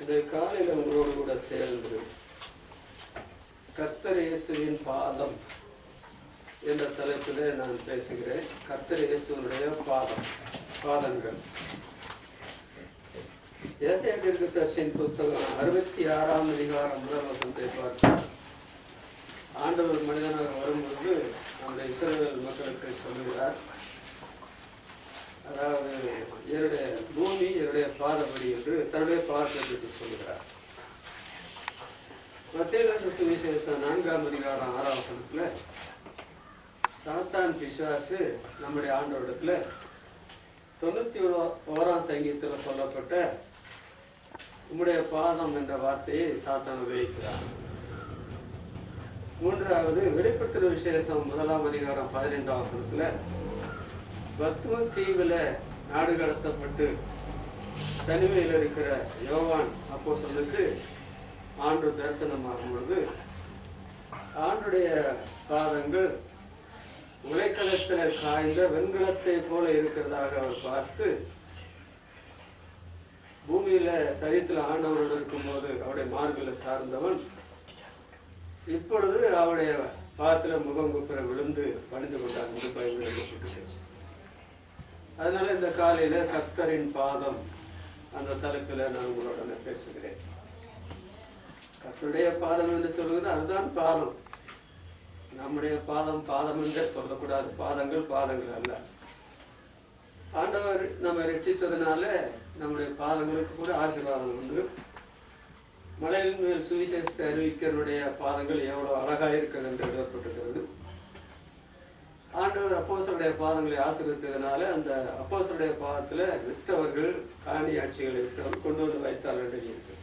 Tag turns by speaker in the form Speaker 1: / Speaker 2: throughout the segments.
Speaker 1: இந்த காலையில் உங்களோடு கூட சேர்ந்து கர்த்தர் இயேசுவின் பாதம் என்ற தலைப்பிலே நான் பேசுகிறேன். கர்த்தர் இயேசுவினுடைய பாதங்கள். ஏசாயா தீர்க்கதரிசியின் புஸ்தகம் 66ஆம் அதிகாரம் 1 வசனத்தை பார்த்தால், ஆண்டவர் மனிதனாக வரும்பொழுது அந்த இஸ்ரவேல் மக்களுக்கு சொல்லுகிறார், அதாவது என்னுடைய பூமி என்னுடைய பாதப்படி என்று தன்னுடைய பாதத்தை சொல்லுகிறார். மத்தேயு சுவிசேஷம் 4ஆம் அதிகாரம் 6ஆம் வசனத்துல சாத்தான் பிசாசு நம்முடைய ஆண்டவரிடத்துல 91ஆம் சங்கீதத்தில் சொல்லப்பட்ட உம்முடைய பாதம் என்ற வார்த்தையை சாத்தான் உபயோகிக்கிறார். மூன்றாவது வெளிப்படுத்துகிற விசேஷம் 1ஆம் அதிகாரம் 15ஆம் வசனத்துல பத்ம தீவுல நாடு கடத்தப்பட்டு தனிமையில் இருக்கிற யோவான் அப்போஸ்தலனுக்கு ஆண்டு தரிசனமாகும் பொழுது ஆண்டுடைய பாதங்கள் உலைக்களத்தில் காய்ந்த வெண்கலத்தை போல இருக்கிறதாக அவர் பார்த்து, பூமியில சரீரத்தில் ஆண்டவரோடு இருக்கும் போது அவருடைய மார்பில சார்ந்தவன் இப்பொழுது அவருடைய பாத்திர முகம் குப்புற விழுந்து பணிந்து கொண்டார் என்று பைபிள் எழுதப்பட்டிருக்கிறது. அதனால இந்த காலையில கர்த்தரின் பாதம் அந்த தலைப்பில நான் உங்களோட பேசுகிறேன். கர்த்தருடைய பாதம் என்று சொல்வது அதுதான் பாதம். நம்முடைய பாதம் என்றே சொல்லக்கூடாது. பாதங்கள் அல்ல. ஆண்டவர் நம்ம ரட்சித்ததுனால நம்முடைய பாதங்களுக்கு கூட ஆசீர்வாதம் உண்டு. மலையின் மேல் சுவிசேஷத்தை அறிவிக்கிறவருடைய பாதங்கள் எவ்வளவு அழகா இருக்கிறது என்று எழுதப்பட்டிருக்கிறது. ஆண்டவர் அப்போஸ்தலருடைய பாதங்களை ஆசீர்வதித்ததுனால அந்த அப்போஸ்தலருடைய பாதத்துல விற்றவர்கள் காணியாட்சிகளை விற்றவர்கள் கொண்டு வந்து வைத்தால் என்று இருக்கு.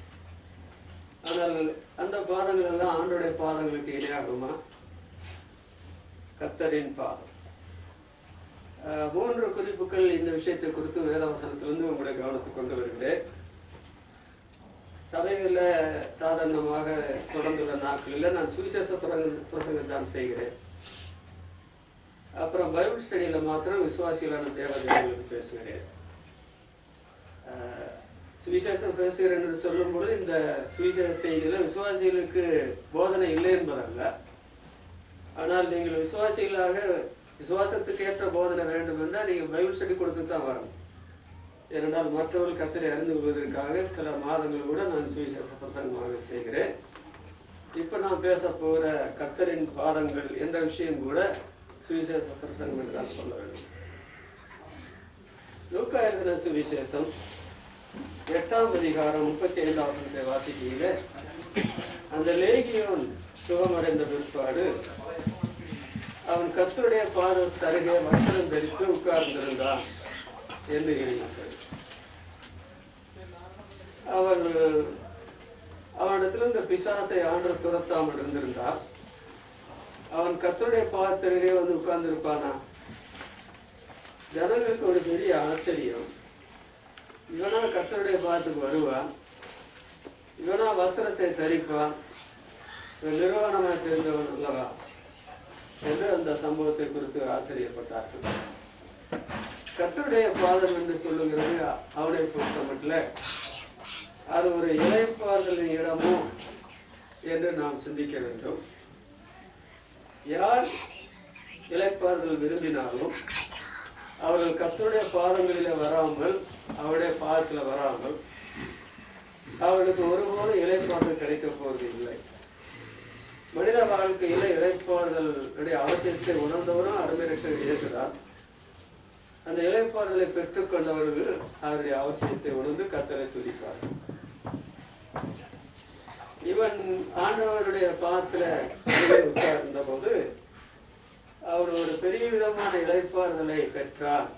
Speaker 1: ஆனால் அந்த பாதங்கள் எல்லாம் ஆண்டோடைய பாதங்களுக்கு இணையாகுமா? கர்த்தரின் பாதம். 3 குறிப்புகள் இந்த விஷயத்தை குறித்து வேதவசனத்திலிருந்து உங்களுடைய கவனத்துக்கு கொண்டு வருகிறேன். சபைகளில் சாதாரணமாக தொடர்ந்துள்ள நாட்களில் நான் சுவிசேஷ பிரசங்கம் தான் செய்கிறேன். அப்புறம் பைபிள் ஸ்டடியில மாத்திரம் விசுவாசிகளான தேவதைகளுக்கு பேசுகிறேன். சுவிசேஷம் பேசுகிறேன் என்று சொல்லும் பொழுது இந்த சுவிசேஷ செய்தியில விசுவாசிகளுக்கு போதனை இல்லை என்பதல்ல. ஆனால் நீங்கள் விசுவாசிகளாக விசுவாசத்துக்கு ஏற்ற போதனை வேண்டும் என்றால் நீங்கள் பைபிள் ஸ்டடி கொடுத்து தான் வரணும். ஏனென்றால் மற்றவர்கள் கர்த்தரை அறிந்து கொள்வதற்காக சில மாதங்கள் கூட நான் சுவிசேஷ பிரசங்கமாக செய்கிறேன். இப்ப நான் பேச போகிற கர்த்தரின் பாதங்கள் என்ற விஷயம் கூட சுவிசேஷ பிரசங்கம் என்று தான் சொல்ல வேண்டும். லூக்கா எழுதின சுவிசேஷம் 8ஆம் அதிகாரம் 35ஆம் வசனத்தை வாசிக்கையில, அந்த லேகியோன் சுகமடைந்த பிற்பாடு அவன் கர்த்தருடைய பாதத்தை அருகே வஸ்திரம் தரித்து உட்கார்ந்திருந்தான் என்று எழுதினார்கள். அவனிடத்தில் இந்த பிசாசை ஆண்டவர் துரத்தாமல் இருந்திருந்தார். அவன் கர்த்தருடைய பாதத்தருகே வந்து உட்கார்ந்திருப்பானா? ஜனங்களுக்கு ஒரு பெரிய ஆச்சரியம். இவனா கர்த்தருடைய பாதத்துக்கு வருவான், இவனா வஸ்திரத்தை தரிப்பான், நிர்வாணமாய் தெரிந்தவன் அல்லவா என்று அந்த சம்பவத்தை குறித்து ஆச்சரியப்பட்டார்கள். கர்த்தருடைய பாதம் என்று சொல்லுகிறது அவனை பொறுத்தமட்டில் அது ஒரு இளைப்பாறுதலின் இடமோ என்று நாம் சிந்திக்க வேண்டும். யார் இளைப்பாறுதல் விரும்பினாலும் அவர்கள் கர்த்தருடைய பாதங்களிலே வராமல், அவருடைய பாதத்தில் வராமல் அவர்களுக்கு ஒருபோதும் இளைப்பாறுதல் கிடைக்க போவது இல்லை. மனித வாழ்க்கையில இளைப்பாறுதலுடைய அவசியத்தை உணர்ந்தவரும் அருமை ரட்சகர் இயேசுதான். அந்த இளைப்பாறுதலை பெற்றுக் கொண்டவர்கள் அவருடைய அவசியத்தை உணர்ந்து கர்த்தரை துதிப்பார்கள். இவன் ஆண்டவருடைய பாதத்துல உட்கார்ந்த போது அவர் ஒரு பெரிய விதமான இளைப்பாறுதலை பெற்றார்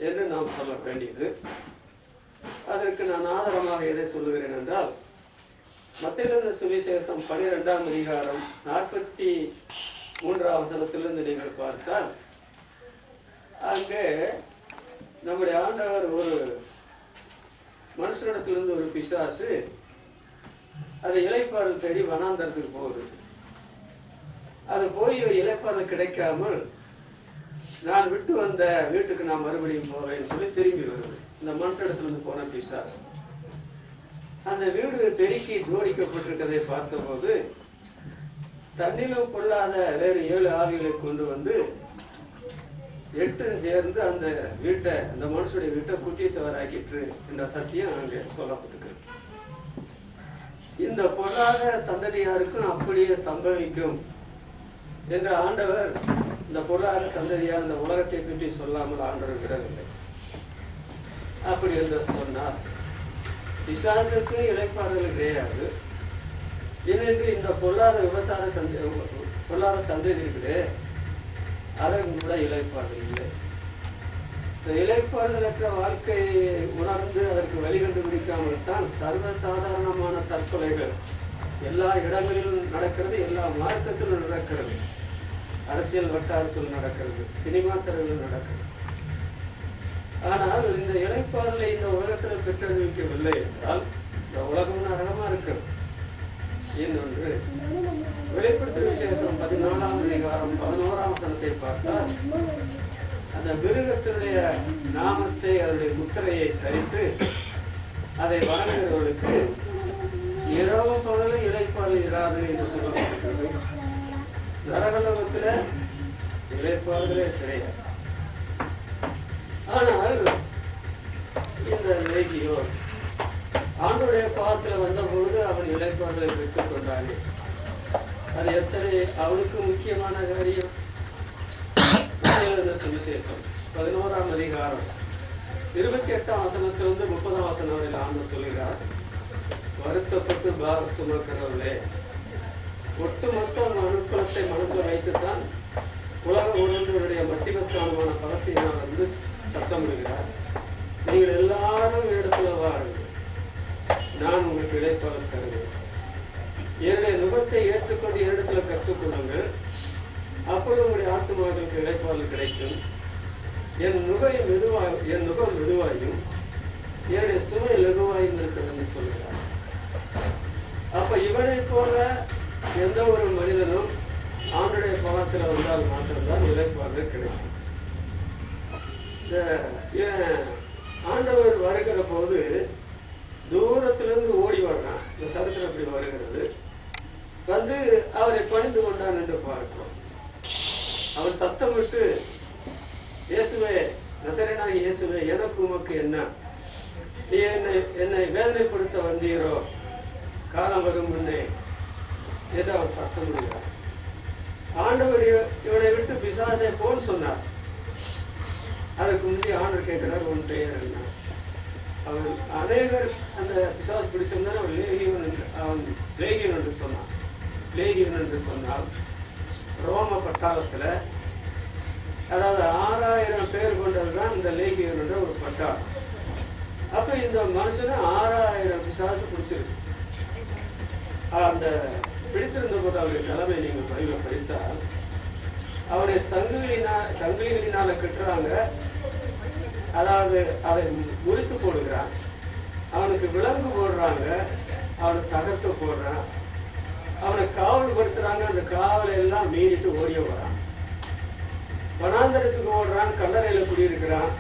Speaker 1: என்று நாம் சொல்ல வேண்டியது. அதற்கு நான் ஆதாரமாக எதை சொல்லுகிறேன் என்றால், மத்தேயு சுவிசேஷம் 12ஆம் அதிகாரம் 43ஆம் வசனத்திலிருந்து நீங்கள் பார்த்தால், அங்கே நம்முடைய ஆண்டவர் ஒரு மனுஷனிடத்திலிருந்து ஒரு பிசாசு அதை இளைப்பாறுதல் தேடி வனாந்தரத்துக்கு போகுது. அது போய் இளைப்பாறுதல் கிடைக்காமல் நான் விட்டு வந்த வீட்டுக்கு நான் மறுபடியும் போவேன்னு சொல்லி திரும்பி வருது. இந்த மனுஷனிடத்திலிருந்து போன பிசாசு அந்த வீடு பெருக்கி ஜோடிக்கப்பட்டிருக்கதை பார்த்தபோது தன்னிலும் கொள்ளாத வேறு 7 ஆவிகளை கொண்டு வந்து 8 சேர்ந்து அந்த வீட்டை, அந்த மனுஷனுடைய வீட்டை குட்டிச்சவராக்கிற்று என்ற சத்தியம் அங்கே சொல்லப்பட்டிருக்கு. இந்த பொல்லாத சந்ததியாருக்கும் அப்படியே சம்பவிக்கும் என்ற ஆண்டவர் இந்த பொல்லாத சந்ததியார் இந்த உலகத்தை பற்றி சொல்லாமல் ஆண்டவர் விடவில்லை. அப்படி என்று சொன்னார். பிசாசுக்கு இளைப்பாறுதல் கிடையாது. இன்னைக்கு இந்த பொல்லாத சந்ததி இருக்குது, அதற்கு கூட இளைப்பாறுதல் இல்லை. இந்த இளைப்பாறுதலற்ற வாழ்க்கையை உணர்ந்து அதற்கு வழி கண்டுபிடிக்காமல் தான் சர்வசாதாரணமான தற்கொலைகள் எல்லா இடங்களிலும் நடக்கிறது, எல்லா மார்க்கத்திலும் நடக்கிறது, அரசியல் வட்டாரத்தில் நடக்கிறது, சினிமா துறையில் நடக்கிறது. ஆனால் இந்த இளைப்பாறுதலை இந்த உலகத்தில் பெற்றறிவிக்கவில்லை என்றால் இந்த உலகம் நரகமா இருக்கிறது. இன்னொன்று, வெளிப்படுத்தும் விசேஷம் 14ஆம் அதிகாரம் 11ஆம் வசனத்தை பார்த்தால் அந்த மிருகத்தினுடைய நாமத்தை, அதனுடைய முத்திரையை தரித்து அதை வணங்குகிறவர்களுக்கு இரவும் பகலும் இளைப்பாறுதல் இராது என்று சொல்லப்பட்டிருக்கிறது. நரகலோகத்தில் இளைப்பாறுதலே கிடையாது. ஆனால் இந்த லேகியோ ஆண்டுடைய பாதத்தில் வந்த பொழுது அவன் இளைப்பாறுதலை பெற்றுக் கொண்டானே, அது எத்தனை அவனுக்கு முக்கியமான காரியம். சுவிசேஷம் 11ஆம் அதிகாரம் 28ஆம் வசனத்திலிருந்து 30ஆம் வசனம் வரையில் ஆண்டு சொல்கிறார், வருத்தப்பட்டு பாரம் சுமக்கிறவர்களே, ஒட்டுமொத்த அணுக்குலத்தை மனதில் வைத்துத்தான் உலக உணர்ந்தவருடைய மத்தியஸ்தானமான பலத்தினால் வந்து சத்தமிடுகிறார். நீங்கள் எல்லாரும் இடத்துல வாருங்கள், நான் உங்களுக்கு இளைப்பாறுதல் தருவேன். என்னுடைய நுகத்தை ஏற்றுக்கொண்டு இடத்துல கற்றுக்கொள்ளுங்கள், அப்பொழுது உங்களுடைய ஆத்துமாக்களுக்கு இளைப்பாறுதல் கிடைக்கும். என் நுகம் மெதுவாயும் என்னுடைய சுமை லகுவாயும் இருக்கிறது என்று சொல்கிறார். அப்ப இவனை போல எந்த ஒரு மனிதனும் ஆண்டுடைய பாவத்தில் வந்தால் மாத்திரம்தான் இளைப்பாறுதல் கிடைக்கும். ஆண்டவர் வருகிற போது தூரத்திலிருந்து ஓடி வர்றான். இந்த சரித்திரம் அப்படி வருகிறது. வந்து அவரை பணிந்து கொண்டான் என்று பார்க்கிறோம். அவன் சத்தம் விட்டு, இயேசுவே, நசரேயனாகிய இயேசுவே, எனக்கு உமக்கு என்ன? நீ என்னை வேதனைப்படுத்த வந்தீரோ? காலம் வரும் முன்னே என்று அவன் சத்தம் விடுகிறான். ஆண்டவர் இவனை விட்டு பிசாசை போன்னு சொன்னார். அதுக்கு முந்தைய ஆண்டவர் கேட்கிறார், உன் பெயர் என்ன? அவன் அநேகர் அந்த பிசாசு பிடிச்சிருந்தான். அவன் லேகியன் என்று சொன்னான். லேகியன் என்று சொன்னால் ரோம பட்டாளத்துல, அதாவது 6000 பேர் கொண்டதுதான் இந்த லேகியன் என்ற ஒரு பட்டாளம். அப்ப இந்த மனுஷனை 6000 பிசாசு பிடிச்சிருக்கு. அந்த பிடித்திருந்த போது அவருடைய நிலைமை நீங்க பயில படித்தால், அவருடைய சங்கிலினால கட்டுறாங்க. அதாவது அதை முறித்து போடுகிறான். அவனுக்கு விலங்கு போடுறாங்க, அவனுக்கு தகர்த்து போடுறான், அவனை காவல் படுத்துறாங்க. அந்த காவலை எல்லாம் மீறிட்டு ஓடிய வரான். வனாந்தரத்துக்கு ஓடுறான், கல்லறையில குடியிருக்கிறான்.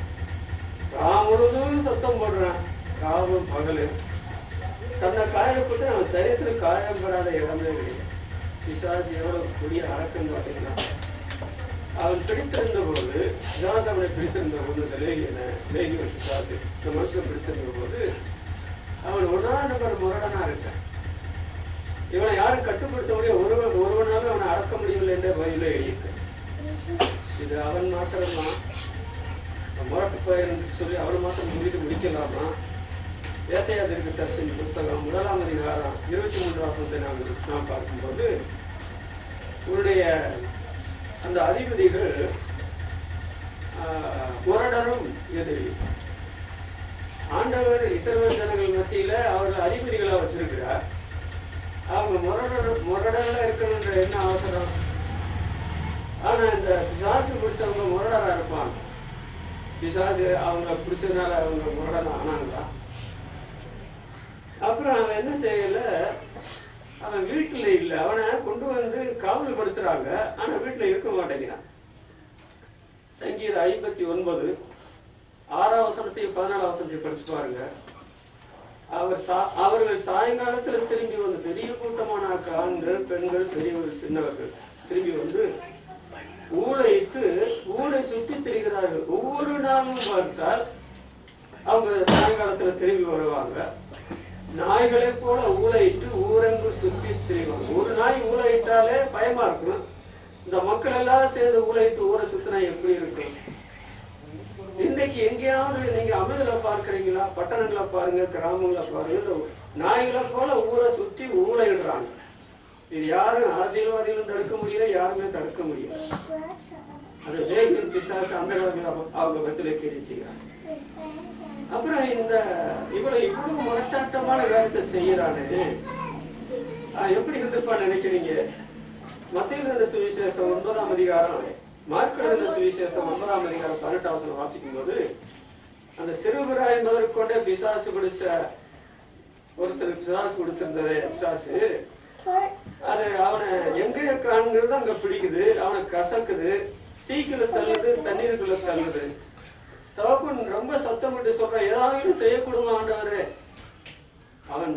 Speaker 1: முழுவதும் சத்தம் போடுறான், காவல் பகலு. தன்னை காயப்பட்டு அவன் சரீரத்தில் காயப்படாத இடமே கிடையாது. பிசாசு எவ்வளவு கொடிய அரக்கம் பார்த்தீங்கன்னா, அவன் பிடித்திருந்த போது, பிசாசு அவனை பிடித்திருந்த போது, இந்த லேகியன் பிசாசு இந்த மனுஷன் பிடித்திருந்த போது, அவன் 1ஆம் நம்பர் முரடனா இருக்கான். இவனை யாரும் கட்டுப்படுத்த முடியும், ஒருவனாலும் அவனை அடக்க முடியவில்லை என்ற வகையில எழுதியிருக்க. இது அவன் மாத்திரம்தான் முரட்டு பயிர் என்று சொல்லி அவன் மாத்திரம் முடிக்கலாமா? ஏசாயா தீர்க்கதரிசியின் புத்தகம் 1ஆம் அதிகாரம் 23ஆம் வசனத்தை நாம் பார்க்கும்போது, உன்னுடைய அந்த அதிபதிகள் முரடரும் எதிரி. ஆண்டவர் இஸ்ரவேல் ஜனங்கள் மத்தியில அவர்கள் அதிபதிகளா வச்சிருக்கிறார். அவங்க முரடரா இருக்கணும்ன்ற என்ன அவசரம்? ஆனா இந்த பிசாசு பிடிச்சவங்க முரடரா இருப்பாங்க. பிசாசு அவங்க பிடிச்சதுனால அவங்க முரடனா ஆனாங்களா? அப்புறம் அவன் என்ன செய்யல, அவன் வீட்டுல இல்ல, அவனை கொண்டு வந்து காவல் படுத்துறாங்க. ஆனா வீட்டுல இருக்க மாட்டேங்கிறான். சங்கீதம் 59 6ஆம் வசனத்தையும் 14ஆம் வசனத்தையும் படிச்சு பாருங்க. அவர்கள் சாயங்காலத்துல திரும்பி வந்து பெரிய கூட்டமான ஆண்கள், பெண்கள், பெரியவர்கள், சின்னவர்கள் திரும்பி வந்து ஊழையிட்டு ஊரை சுற்றி திரிகிறார்கள். ஒவ்வொரு நாளும் பார்த்தால் அவங்க சாயங்காலத்துல திரும்பி வருவாங்க. நாய்களை போல ஊழையிட்டு ஊரெங்கு சுற்றி திரிவாங்க. ஒரு நாய் ஊழையிட்டாலே பயமா இருக்கும். இந்த மக்கள் எல்லாம் சேர்ந்து ஊழையிட்டு ஊரை சுத்தினா எப்படி இருக்கும்? இன்னைக்கு எங்கேயாவது நீங்க அமிர்தல பார்க்கறீங்களா? பட்டணங்களை பாருங்க, கிராமங்களை பாருங்க, நாய்களை போல ஊரை சுற்றி ஊழையிடுறாங்க. இது யாரும் அரசியல்வாதிகளும் தடுக்க முடியல, யாருமே தடுக்க முடியல. அது வேகின் பிசாசு அந்த அவங்க பத்தில கேள்வி செய்யறாங்க. அப்புறம் இந்த இவ்வளவு முரட்டாட்டமான வேலையை செய்யறானே, எப்படி இருந்திருப்பா நினைக்கிறீங்க? மத்திய இருந்த சுவிசேஷம் 9ஆம் அதிகாரம், மார்க் எழுதின சுவிசேஷம் 9ஆம் அதிகாரம் 18ஆம் வசனம் வாசிக்கும் போது, அந்த சிறுபிராயம் முதற்கொண்டே பிசாசு பிடிச்ச ஒருத்தர் பிசாசு பிடிச்சிருந்தது. பிசாசு அது அவனை எங்க காண்கிறது அங்க பிடிக்குது, அவனை கசக்குது, தீக்குள்ள தள்ளுது, தண்ணீருக்குள்ள தள்ளுது. தகப்பன் ரொம்ப சத்தமிட்டு சொல்ற, ஏதாவது செய்யக்கூடுமா ஆண்டவரே? அவன்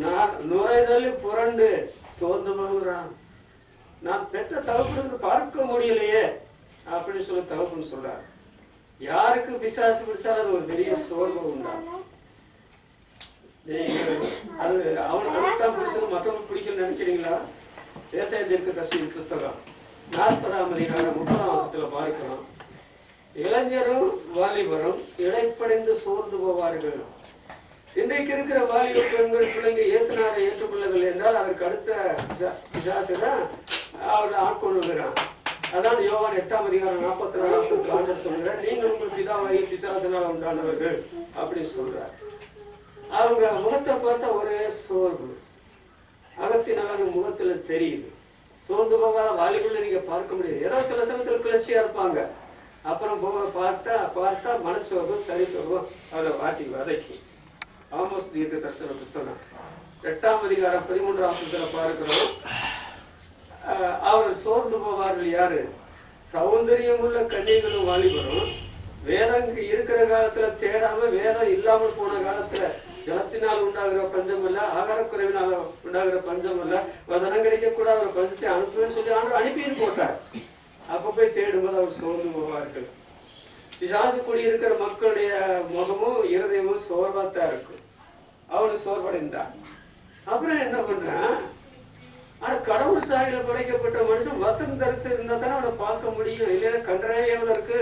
Speaker 1: நுரைதள்ளி புரண்டு சோர்ந்து போகிறான். நான் பெற்ற தகப்பனுக்கு பார்க்க முடியலையே அப்படின்னு சொல்லி தகப்பன் சொல்றார். யாருக்கு பிசாசு பிடிச்சாலும் அது ஒரு பெரிய சோர்வு உண்டாகும். அது அவனுக்கு தான் பிடிச்சது, மற்றவங்களுக்கு பிடிக்கல நினைக்கிறீங்களா? ஏசாயா தீர்க்கதரிசி புத்தகம் 40ஆம் அதிகாரம் 30ஆம் வசனத்துல பார்க்கிறோம். இளைஞரும் வாலிபரும் இடைப்படைந்து சோர்ந்து போவார்கள். இன்றைக்கு இருக்கிற வாலிப பெண்கள் பிள்ளைங்க இயேசுநாதரை ஏற்றுக்கொள்ளவில்லை என்றால் அதற்கு அடுத்த பிசாசு தான் அவர்கள் ஆட்கொள்ளுகிறான். அதான் யோவான் 8ஆம் அதிகாரம் 44ஆம் வசனத்துல ஆண்டவர் சொல்கிறார், நீங்கள் உங்கள் பிதாவாகிய பிசாசினால் உண்டானவர்கள் அப்படின்னு சொல்றார். அவங்க முகத்தை பார்த்தா ஒரே சோர்வு, அகத்தின் அழகு முகத்துல தெரியுது. சோர்ந்து போகாத வாலிபுள்ள நீங்க பார்க்க முடியாது. ஏதோ சில சமயத்துல கிளர்ச்சியா இருப்பாங்க, அப்புறம் பார்த்தா மனச்சோர்வு, சரி சோர்வும் அவரை வாட்டி வதக்கி. ஆமோஸ் தீர்க்கதரிசன புத்தகம் 8ஆம் அதிகாரம் 13ஆம் வசனத்துல பார்க்கிறோம். அவர் சோர்ந்து போவார்கள் யாரு? சௌந்தரியம் உள்ள கன்னிகளும் வாலிபரும் வேதம் இருக்கிற காலத்துல தேடாம, வேதம் இல்லாமல் போன காலத்துல ஜலத்தினால் உண்டாகிற பஞ்சம் இல்ல, ஆகாரக்குறைவினால் உண்டாகிற பஞ்சம் இல்ல, வசனம் கிடைக்க கூட அவர் பஞ்சத்தை அனுப்புவேன்னு சொல்லி அனுப்பின்னு போட்டார். அப்ப போய் தேடும்போது அவர் சோர்ந்து போவார்கள். பிசாசு குடியிருக்கிற மக்களுடைய முகமும் இருதயமும் சோர்வாத்தான் இருக்கும். அவரு சோர்வடைந்தார். அப்புறம் என்ன பண்றான்? ஆனா கடவுள் சாயல படைக்கப்பட்ட மனுஷன் வசம் தரித்து இருந்தா தானே அவனை பார்க்க முடியும். இல்லையா கன்றாவியாவில் இருக்கு,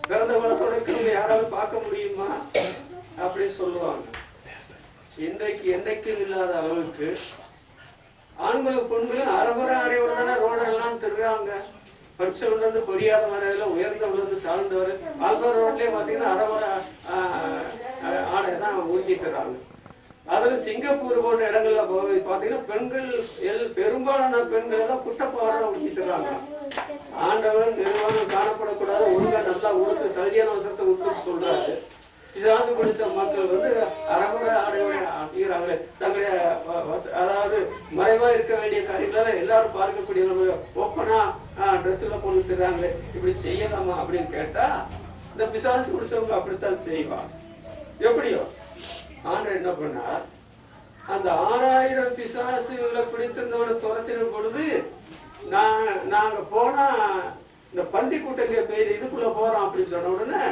Speaker 1: பிறந்த குலத்தோட இருக்கிறவங்க யாராவது பார்க்க முடியுமா அப்படின்னு சொல்லுவாங்க. இன்றைக்கு என்னைக்கும் இல்லாத அளவுக்கு ஆண்களும் பெண்களும் அறமுறை ஆடையோட தானே ரோடெல்லாம் திருறாங்க. படிச்சவங்க வந்து பொரியாத வரையில, உயர்ந்தவங்க வந்து தாழ்ந்தவர். ஆல்பர் ரோட்லயே பாத்தீங்கன்னா அறமுறை ஆடை தான் ஊட்டிட்டுறாங்க. அதுல சிங்கப்பூர் போன்ற இடங்கள்ல பாத்தீங்கன்னா பெண்கள் பெரும்பாலான பெண்கள் எல்லாம் குட்டப்பாவரை ஊட்டிட்டுறாங்க. ஆண்டவர் நிர்வாகம் காணப்படக்கூடாது, ஒழுங்கா நல்லா உடுத்து தகுதியான வசனத்தை உடுத்துன்னு சொல்றாரு. பிசாசு பிடிச்ச மக்கள் வந்து அறமுறை ஆடையோட அணிகிறாங்களே, தங்களுடைய அதாவது மறைவா இருக்க வேண்டிய காரியங்கள எல்லாரும் பார்க்கக்கூடிய ஓப்பனா ட்ரெஸ்ல போட்டுறாங்களே, இப்படி செய்யலாமா அப்படின்னு கேட்டா இந்த பிசாசு பிடிச்சவங்க அப்படித்தான் செய்வாங்க. எப்படியோ ஆண்டவர் என்ன பண்ணார்? அந்த 6000 பிசாசுகளை பிடித்திருந்தவனை துரத்தின பொழுது நாங்க போனா இந்த பந்தி கூட்டங்க பேர் இதுக்குள்ள போறோம் அப்படின்னு சொன்ன உடனே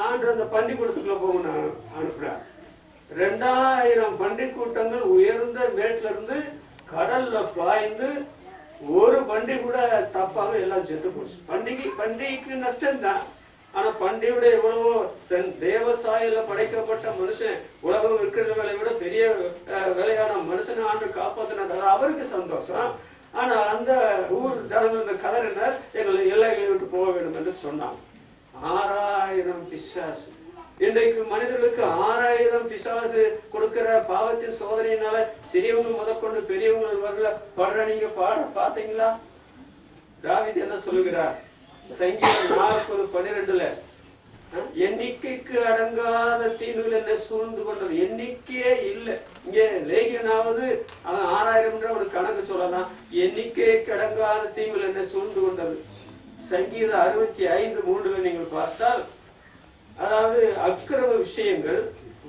Speaker 1: ஆண்டு அந்த பண்டி கூட்டத்துக்குள்ள போக அனுப்புறார். 2000 பண்டி கூட்டங்கள் உயர்ந்த மேட்ல இருந்து கடல்ல பாய்ந்து ஒரு பண்டி கூட தப்பாம எல்லாம் செத்து போச்சு. பண்டிகைக்கு நஷ்டம் தான். ஆனா பண்டிகையுடைய எவ்வளவோ தன் தேவசாயில படைக்கப்பட்ட மனுஷன் உலகம் இருக்கிறவர்களை விட பெரிய விலையான மனுஷனை ஆண்டு காப்பாத்தினார், அவருக்கு சந்தோஷம். ஆனா அந்த ஊர் ஜனங்கள் இந்த கலரினர் எங்களை எல்லைகளை விட்டு போக வேண்டும் என்று சொன்னாங்க. 6000 பிசாசு. இன்றைக்கு மனிதர்களுக்கு 6000 பிசாசு கொடுக்கிற பாவத்தின் சோதனையினால சிறியவங்க முதற்கொண்டு பெரியவங்க வரல படுற நீங்க பாத்தீங்களா? தாவீது என்ன சொல்லுகிறார்? சங்கீதம் 40:12 எண்ணிக்கைக்கு அடங்காத தீங்குகள் என்ன சூழ்ந்து கொண்டது. எண்ணிக்கையே இல்லை. இங்கே லேகியனாவது அவன் 6000 ஒரு கணக்கு சொல்லலாம். எண்ணிக்கைக்கு அடங்காத தீங்குகள் என்ன சூழ்ந்து கொண்டது. சங்கீதம் 65:3 நீங்கள் பார்த்தால், அதாவது அக்கிரம விஷயங்கள்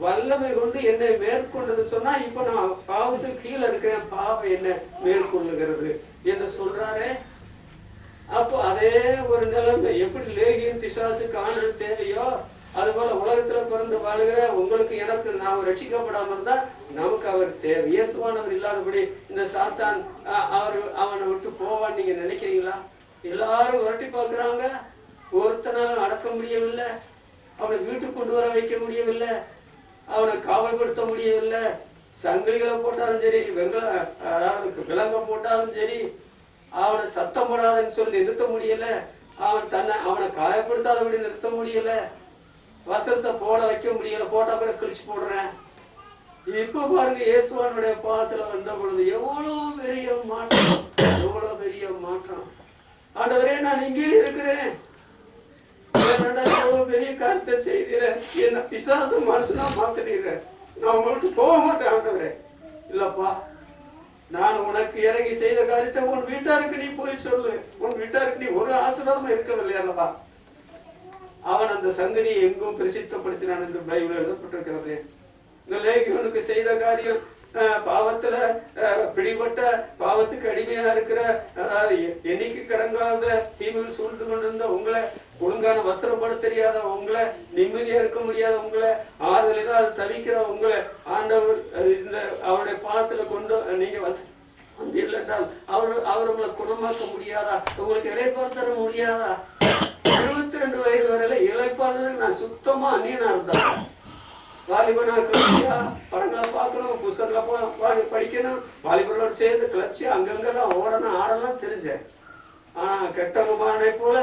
Speaker 1: வல்லமை கொண்டு என்னை மேற்கொண்டது சொன்னா, இப்ப நான் பாவத்துக்கு கீழே இருக்கிறேன், பாவம் என்ன மேற்கொள்ளுகிறது என்று சொல்றாரே. அப்போ அதே ஒரு நிலைமை எப்படி லேகியம் பிசாசுக்கு ஆண்டு தேவையோ, அது போல உலகத்துல பிறந்து வாழுகிற உங்களுக்கு எனக்கு நாம் ரட்சிக்கப்படாம இருந்தா நமக்கு அவர் தேவை. இயேசுவானவர் இல்லாதபடி இந்த சாத்தான் அவனை விட்டு போவான்னு நீங்க நினைக்கிறீங்களா? எல்லாரும் விரட்டி பார்க்கிறாங்க, ஒருத்தனாலும் அடக்க முடியவில்லை, அவனை வீட்டுக்கு கொண்டு வர வைக்க முடியவில்லை, அவனை காவல்படுத்த முடியவில்லை. சங்கிலிகளை போட்டாலும் சரி, அதாவது விலங்க போட்டாலும் சரி, அவனை சத்தம் போடாதன்னு சொல்லி நிறுத்த முடியல, அவனை காயப்படுத்தாதபடி நிறுத்த முடியல, வசனத்தை போட வைக்க முடியல, போட்டா கூட கிழிச்சு போடுறேன். இப்ப பாருங்க, இயேசுவானுடைய பாதத்துல வந்த பொழுது எவ்வளவு பெரிய மாற்றம், எவ்வளவு பெரிய மாற்றம். ஆண்டவரே, நான் இங்கே இருக்கிறேன், பெரிய காரியத்தை செய்கிறேன், என்ன பிசாசு மனுஷனா மாத்திடுறேன், நான் உங்களுக்கு போக மாட்டேன் ஆண்டவரே. இல்லப்பா, நான் உனக்கு இறங்கி செய்த காரியத்தை உன் வீட்டாருக்கு நீ போய் சொல்லு, உன் வீட்டாருக்கு நீ ஒரு ஆசீர்வாதமா இருக்கவில்லை அல்லவா? அவன் அந்த சங்கதியை எங்கும் பிரசித்தப்படுத்தினான் என்று பைபிள் எழுதப்பட்டிருக்கிறது. இந்த லேகியோனுக்கு செய்த காரியம், பாவத்துல பிடிபட்ட பாவத்துக்கு அடிமையா இருக்கிற, அதாவது என்னைக்கு கடங்காத தீமையில் சூழ்ந்து கொண்டிருந்த உங்களை, ஒழுங்கான வஸ்திரப்பட தெரியாத உங்களை, நிம்மதியா இருக்க முடியாத உங்களை, ஆறுதல் அது தவிக்கிற உங்களை ஆண்டவர் இந்த அவருடைய பாதத்துல கொண்டு நீங்க வந்து இல்லைன்றால் அவர் உங்களை குணமாக்க முடியாதா? உங்களுக்கு இளைப்பாறு தர முடியாதா? 22 வயது வரையில இளைப்பாறுறதுக்கு நான் சுத்தமா அந்நியனா இருந்தேன். வாலிபனா கிளர்ச்சியா படங்களை பார்க்கணும், புத்தகங்களை படிக்கணும், வாலிபர்களோடு சேர்ந்து கிளர்ச்சியா அங்கங்கெல்லாம் ஓடணும், ஆடலாம் தெரிஞ்சேன். ஆனா கெட்டவனை போல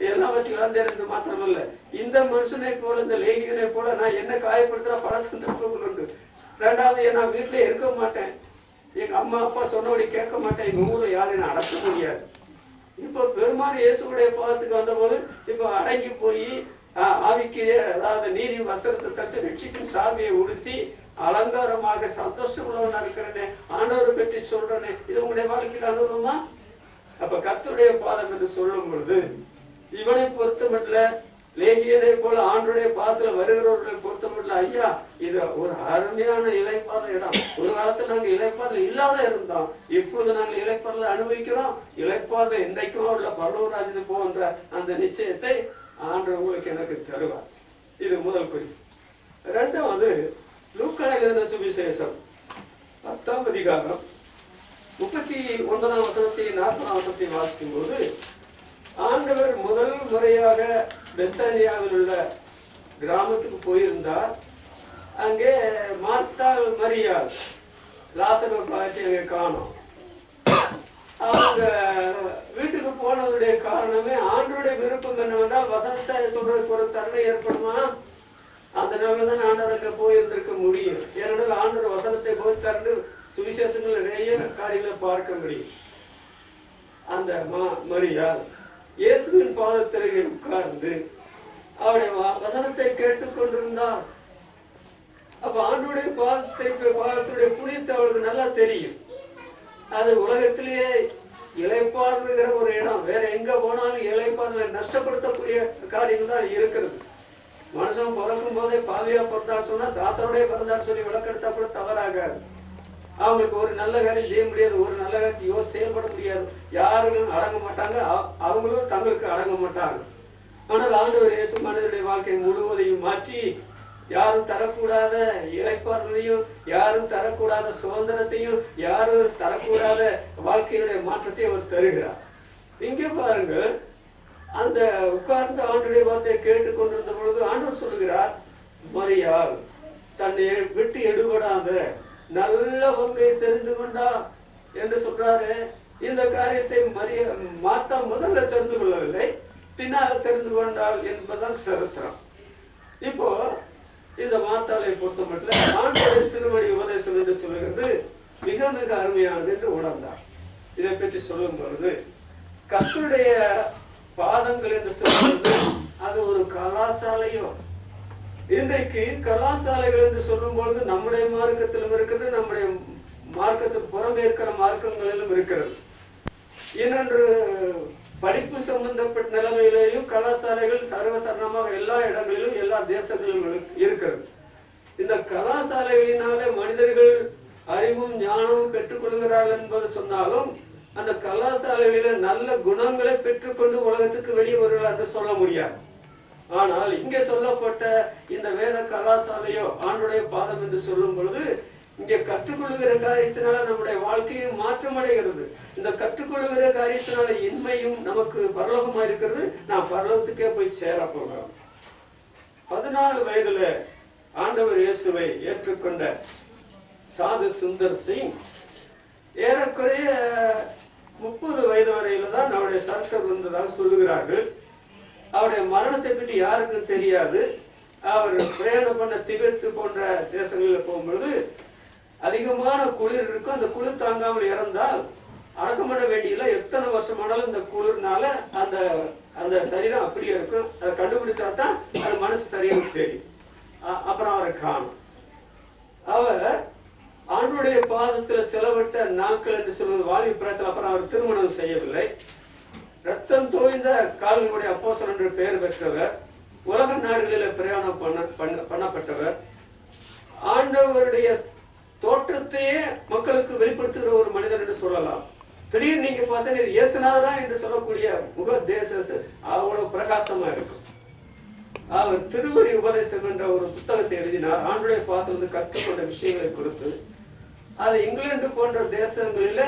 Speaker 1: எல்லாம் வச்சு இழந்தேன் மாத்திரமல்ல, இந்த மனுஷனை போல, இந்த லேகியனை போல நான் என்ன காயப்படுத்துற பல சந்தர்ப்பங்கள் உண்டு. ரெண்டாவது, நான் வீட்டிலே இருக்க மாட்டேன், எங்க அம்மா அப்பா சொன்னபடி கேட்க மாட்டேன், எங்க ஊர்ல யாரையும் அடக்க முடியாது. இப்ப பெருமாள் இயேசுடைய பாதத்துக்கு வந்த போது இப்ப அடங்கி போய் ஆவிக்கு, அதாவது நீதி வஸ்திரத்தை தச்சு ரட்சிக்கும் சாமியை உடுத்தி அலங்காரமாக சந்தோஷம் உள்ளவனா இருக்கிறேனே, ஆண்டவரை பற்றி சொல்றேனே, இது உங்களுடைய வாழ்க்கையில் அனுபவமா? அப்ப கர்த்தருடைய பாதம் என்று சொல்லும் பொழுது இவனை பொறுத்தமட்டில் லேகியனை போல ஆண்டுடைய பாதத்துல வருகிறவர்களை பொறுத்தமட்டில், ஐயா இது ஒரு அருமையான இளைப்பாத இடம். ஒரு காலத்துல நாங்க இளைப்பாதல இல்லாத இருந்தோம், இப்போது நாங்கள் இளைப்பாதல அனுபவிக்கிறோம். இளைப்பாத இன்றைக்கும் உள்ள பரலோகராஜ்யத்துக்கு போன்ற அந்த நிச்சயத்தை ஆண்டவர் உங்களுக்கு எனக்கு தருவார். இது முதல் குறிப்பு. இரண்டாவது, லூக்கா எழுதின சுவிசேஷம் 10ஆம் அதிகாரம் 39ஆம் வசனத்தையும் 40ஆம் வசனத்தையும் வாசிக்கும் போது, ஆண்டவர் முதல் முறையாக பெத்தானியாவில் உள்ள கிராமத்துக்கு போயிருந்தார். அங்கே மார்த்தாள் மரியாள் லாசரு பாட்டி அங்கே காணோம். அவங்க வீட்டுக்கு போனதுடைய காரணமே ஆண்டவருடைய விருப்பம் என்னவென்றால், வசனத்தை சொல்றதுக்கு ஒரு தன்மை ஏற்படுமா, அந்த நிலையில தான் ஆண்டவருக்கு போயிருந்திருக்க முடியும். ஏனென்றால் ஆண்டவர் வசனத்தை போய் தரண்டு சுவிசேஷங்கள் நிறைய காரியங்களை பார்க்க முடியும். அந்த மரியாள் இயேசுவின் பாதத்திரையில் உட்கார்ந்து அவருடைய வசனத்தை கேட்டுக் கொண்டிருந்தார். அப்ப ஆண்டவருடைய பாதத்துடைய புனிதத்தை அவளுக்கு நல்லா தெரியும். அது உலகத்திலேயே இளைப்பாறுகிற ஒரு இடம், வேற எங்க போனாலும் இளைப்பாறுதலை நஷ்டப்படுத்தக்கூடிய காரியங்கள் தான் இருக்கிறது. மனுஷன் பிறக்கும் போதே பாவியா பிறந்தான்னு சொன்னா சாத்தனுடைய பிறந்தான்னு சொல்லி விளக்கெடுத்தா கூட தவறாகாது. அவங்களுக்கு ஒரு நல்ல காரியம் செய்ய முடியாது, ஒரு நல்ல காரியத்தை செயல்பட முடியாது, யாருக்கும் அடங்க மாட்டாங்க, அவங்களும் தங்களுக்கு அடங்க மாட்டாங்க. ஆனால் ஆண்டவர் இயேசு மனிதனுடைய வாழ்க்கை முழுவதையும் மாற்றி யாரும் தரக்கூடாத இளைப்பாறுதலையும், யாரும் தரக்கூடாத சுதந்திரத்தையும், யாரும் தரக்கூடாத வாழ்க்கையுடைய மாற்றத்தை அவர் தருகிறார். இங்கே பாருங்க, அந்த உட்கார்ந்து ஆண்டுடைய வார்த்தையை கேட்டுக் கொண்டிருந்த பொழுது ஆண்டவர் சொல்லுகிறார், மரியாள் தன்னை விட்டு எடுபடாத நல்ல பங்கை தெரிந்து கொண்டா என்று சொல்றாரு. இந்த காரியத்தை மாத்தா முதல்ல தெரிந்து கொள்ளவில்லை, பின்னால் தெரிந்து கொண்டாள் என்பதுதான் சரித்திரம். இப்போ இந்த மாத்தாளை பொறுத்த மட்டும் ஆண்டவரின் திருவடி உபதேசம் என்று சொல்லுகிறது மிக மிக அருமையானது என்று உணர்ந்தார். இதை பற்றி சொல்லும் பொழுது, கர்த்தருடைய பாதங்கள் என்று சொல்லுவது அது ஒரு கலாசாலையோ. இன்றைக்கு கலாசாலைகள் என்று சொல்லும் பொழுது நம்முடைய மார்க்கத்திலும் இருக்கிறது, நம்முடைய மார்க்கத்துக்கு புறமே இருக்கிற மார்க்கங்களிலும் இருக்கிறது. இன்னொன்று, படிப்பு சம்பந்தப்பட்ட நிலைமையிலேயும் கலாசாலைகள் சர்வசாதாரணமாக எல்லா இடங்களிலும் எல்லா தேசங்களிலும் இருக்கிறது. இந்த கலாசாலைகளினாலே மனிதர்கள் அறிவும் ஞானமும் பெற்றுக்கொள்கிறார்கள் என்பது சொன்னாலும் அந்த கலாசாலைகளில நல்ல குணங்களை பெற்றுக்கொண்டு உலகத்துக்கு வெளியே வருகிறார் என்று சொல்ல முடியாது. ஆனால் இங்கே சொல்லப்பட்ட இந்த வேத கலாசாலையோ ஆண்டுடைய பாதம் என்று சொல்லும் பொழுது இங்கே கற்றுக்கொள்ளுகிற காரியத்தினால நம்முடைய வாழ்க்கையும் மாற்றமடைகிறது. இந்த கற்றுக்கொள்ளுகிற காரியத்தினால இன்மையும் நமக்கு பரலோகமா இருக்கிறது. நான் பரலோகத்துக்கே போய் சேர போகிறோம். 14 வயதுல ஆண்டவர் இயேசுவை ஏற்றுக்கொண்ட சாது சுந்தர் சிங் ஏறக்குறைய 30 வயது வரையில தான் அவருடைய சர்க்கர் வந்ததாக சொல்லுகிறார்கள். அவருடைய மரணத்தை பற்றி யாருக்கும் தெரியாது. அவர் பிரயாணம் பண்ண திபெத் போன்ற தேசங்களில் போகும்பொழுது அதிகமான குளிர் இருக்கும். அந்த குளிர் தாங்காமல் இறந்தால் அடக்கம் பண்ண வேண்டியதில்லை. எத்தனை வருஷமானாலும் இந்த குளிர்னால அந்த அந்த சரீரம் அப்படியே இருக்கும். அதை கண்டுபிடிச்சா தான் அது மனசு சரியாக தெரியும். அப்புறம் அவரை காணும். அவர் ஆண்டுடைய பாதத்துல செலவிட்ட நாட்கள் என்று சொல்வது வாலிப பிராயத்தில். அப்புறம் அவர் திருமணம் செய்யவில்லை. ரத்தம் தோய்ந்த கால்களுடைய அப்போஸ்தலன் என்று பெயர் பெற்றவர். உலக நாடுகளில் பிரயாணம் பண்ணப்பட்டவர். ஆண்டவருடைய தோற்றத்தையே மக்களுக்கு வெளிப்படுத்துகிற ஒரு மனிதர் என்று சொல்லலாம். திடீர்னு நீங்க பார்த்தா இயேசுநாதரா என்று சொல்லக்கூடிய முக தேச அவ்வளவு பிரகாசமா இருக்கும். அவர் திருவரி உபதேசம் என்ற ஒரு புத்தகத்தை எழுதினார். ஆண்டுடைய பாத்திலிருந்து கற்றுக்கொண்ட விஷயங்களை குறித்து. அது இங்கிலாந்து போன்ற தேசங்களில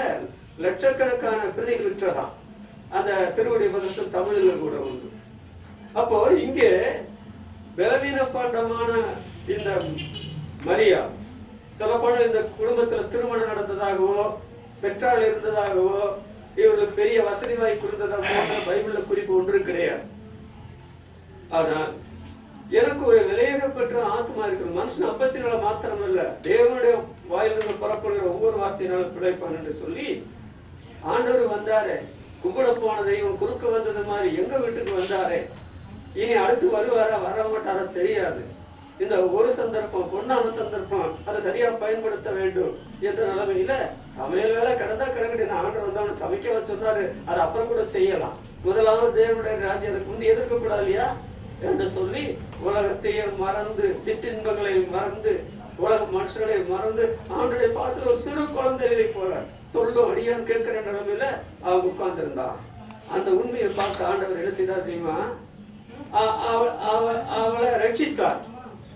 Speaker 1: லட்சக்கணக்கான பிரதிகள் விற்றதாம். அந்த திருவடி உபதேசம் தமிழில் கூட உண்டு. அப்போ இங்கே பலவீனப்பாண்டமான இந்த மரியா சொல்லப்போன இந்த குடும்பத்துல திருமணம் நடந்ததாகவோ பெற்றால் இருந்ததாகவோ இவர்களுக்கு பெரிய வசதி வாய்ப்பு இருந்ததாகவோ பைபிள்ல குறிப்பு ஒன்றும் கிடையாது. ஆனால் எனக்கு ஒரு விலையேறப்பெற்ற ஆத்மா இருக்கிறது. மனுஷன் அப்பத்தினால மாத்திரம் இல்ல, தேவனுடைய வாயிலிருந்து புறப்படுகிற ஒவ்வொரு வார்த்தையினாலும் பிழைப்பான் என்று சொல்லி ஆண்டவர் வந்தாரே, கும்பிட போன தெய்வம் குறுக்க வந்தது மாதிரி எங்க வீட்டுக்கு வந்தாரே, இனி அடுத்து வருவாரா வர மாட்டாரா தெரியாது. இந்த ஒரு சந்தர்ப்பம் பொன்னான சந்தர்ப்பம் அதை சரியா பயன்படுத்த வேண்டும் என்ற நிலைமையில சமையல் வேலை கிடந்தா கிடக்கடி ஆண்டவர் வந்தவனை சமைக்க சொன்னாரு. அதை அப்புறம் கூட செய்யலாம். முதலாவது தேவனுடைய ராஜ்யத்துக்கு முந்தி எதிர்க்கக்கூடாது இல்லையா என்று சொல்லி உலகத்தையே மறந்து சிற்றின்பங்களை மறந்து உலக மனுஷர்களை மறந்து ஆண்டுடைய பாத்துல ஒரு சிறு குழந்தைகளை போல சொல்லும் அடியான் கேட்கிற நிலைமையில அவங்க உட்கார்ந்து இருந்தான். அந்த உண்மையை பார்த்து ஆண்டவர் என்ன செய்தார் தெரியுமா? அவளை ரட்சித்தார்.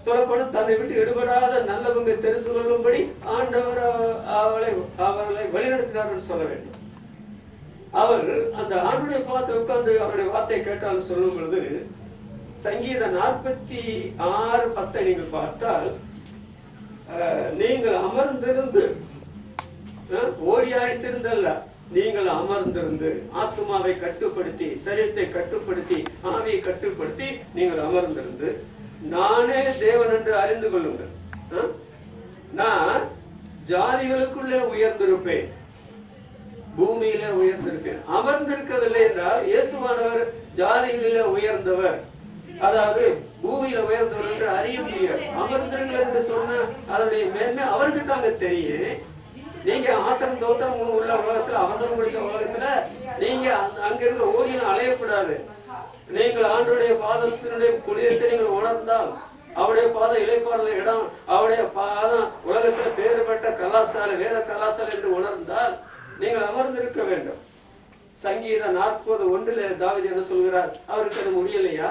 Speaker 1: சொல்லப்படும் தன்னை விட்டு எடுபடாத நல்லவங்க தெரிந்து கொள்ளும்படி ஆண்டவர் அவர்களை வழிநடத்தினார் சொல்ல வேண்டும். அவர் அந்த ஆண்டுடைய பாத்திர உட்கார்ந்து அவருடைய வார்த்தையை கேட்டால் சொல்லும் பொழுது சங்கீதம் 46:10 நீங்கள் பார்த்தால், நீங்கள் அமர்ந்திருந்து ஓடியாடித்திருந்தல்ல, நீங்கள் அமர்ந்திருந்து ஆத்மாவை கட்டுப்படுத்தி சரீரத்தை கட்டுப்படுத்தி ஆவியை கட்டுப்படுத்தி நீங்கள் அமர்ந்திருந்து நானே தேவன் என்று அறிந்து கொள்ளுங்கள். நான் ஜாதிகளுக்குள்ளே உயர்ந்திருப்பேன், பூமியிலே உயர்ந்திருப்பேன். அமர்ந்திருக்கவில்லை என்றால் இயேசுவானவர் ஜாதிகளிலே உயர்ந்தவர், அதாவது பூமியில உயர்ந்தவர் என்று அறிய முடியாது. அமர்ந்திருங்கள் என்று சொன்ன அதனுடைய மேன்மை அவருக்கு தாங்க தெரியும். நீங்க ஆத்திரம் தோத்திரம் உள்ள உலகத்துல அவசரம் பிடிச்ச உலகத்துல நீங்க அங்கிருந்து ஓடின அலையக்கூடாது. நீங்கள் ஆண்டுடைய பாதத்தினுடைய குடியத்தை நீங்கள் உணர்ந்தால் அவருடைய பாதம் இலைப்பாறுத இடம், அவருடைய பாதம் உலகத்துல பேர் பெற்ற கலாசாலை வேத கலாசாலை என்று உணர்ந்தால் நீங்கள் அமர்ந்திருக்க வேண்டும். சங்கீதம் 40:1 தாவீது என்ன சொல்கிறார்? அவருக்கு அது முடியலையா?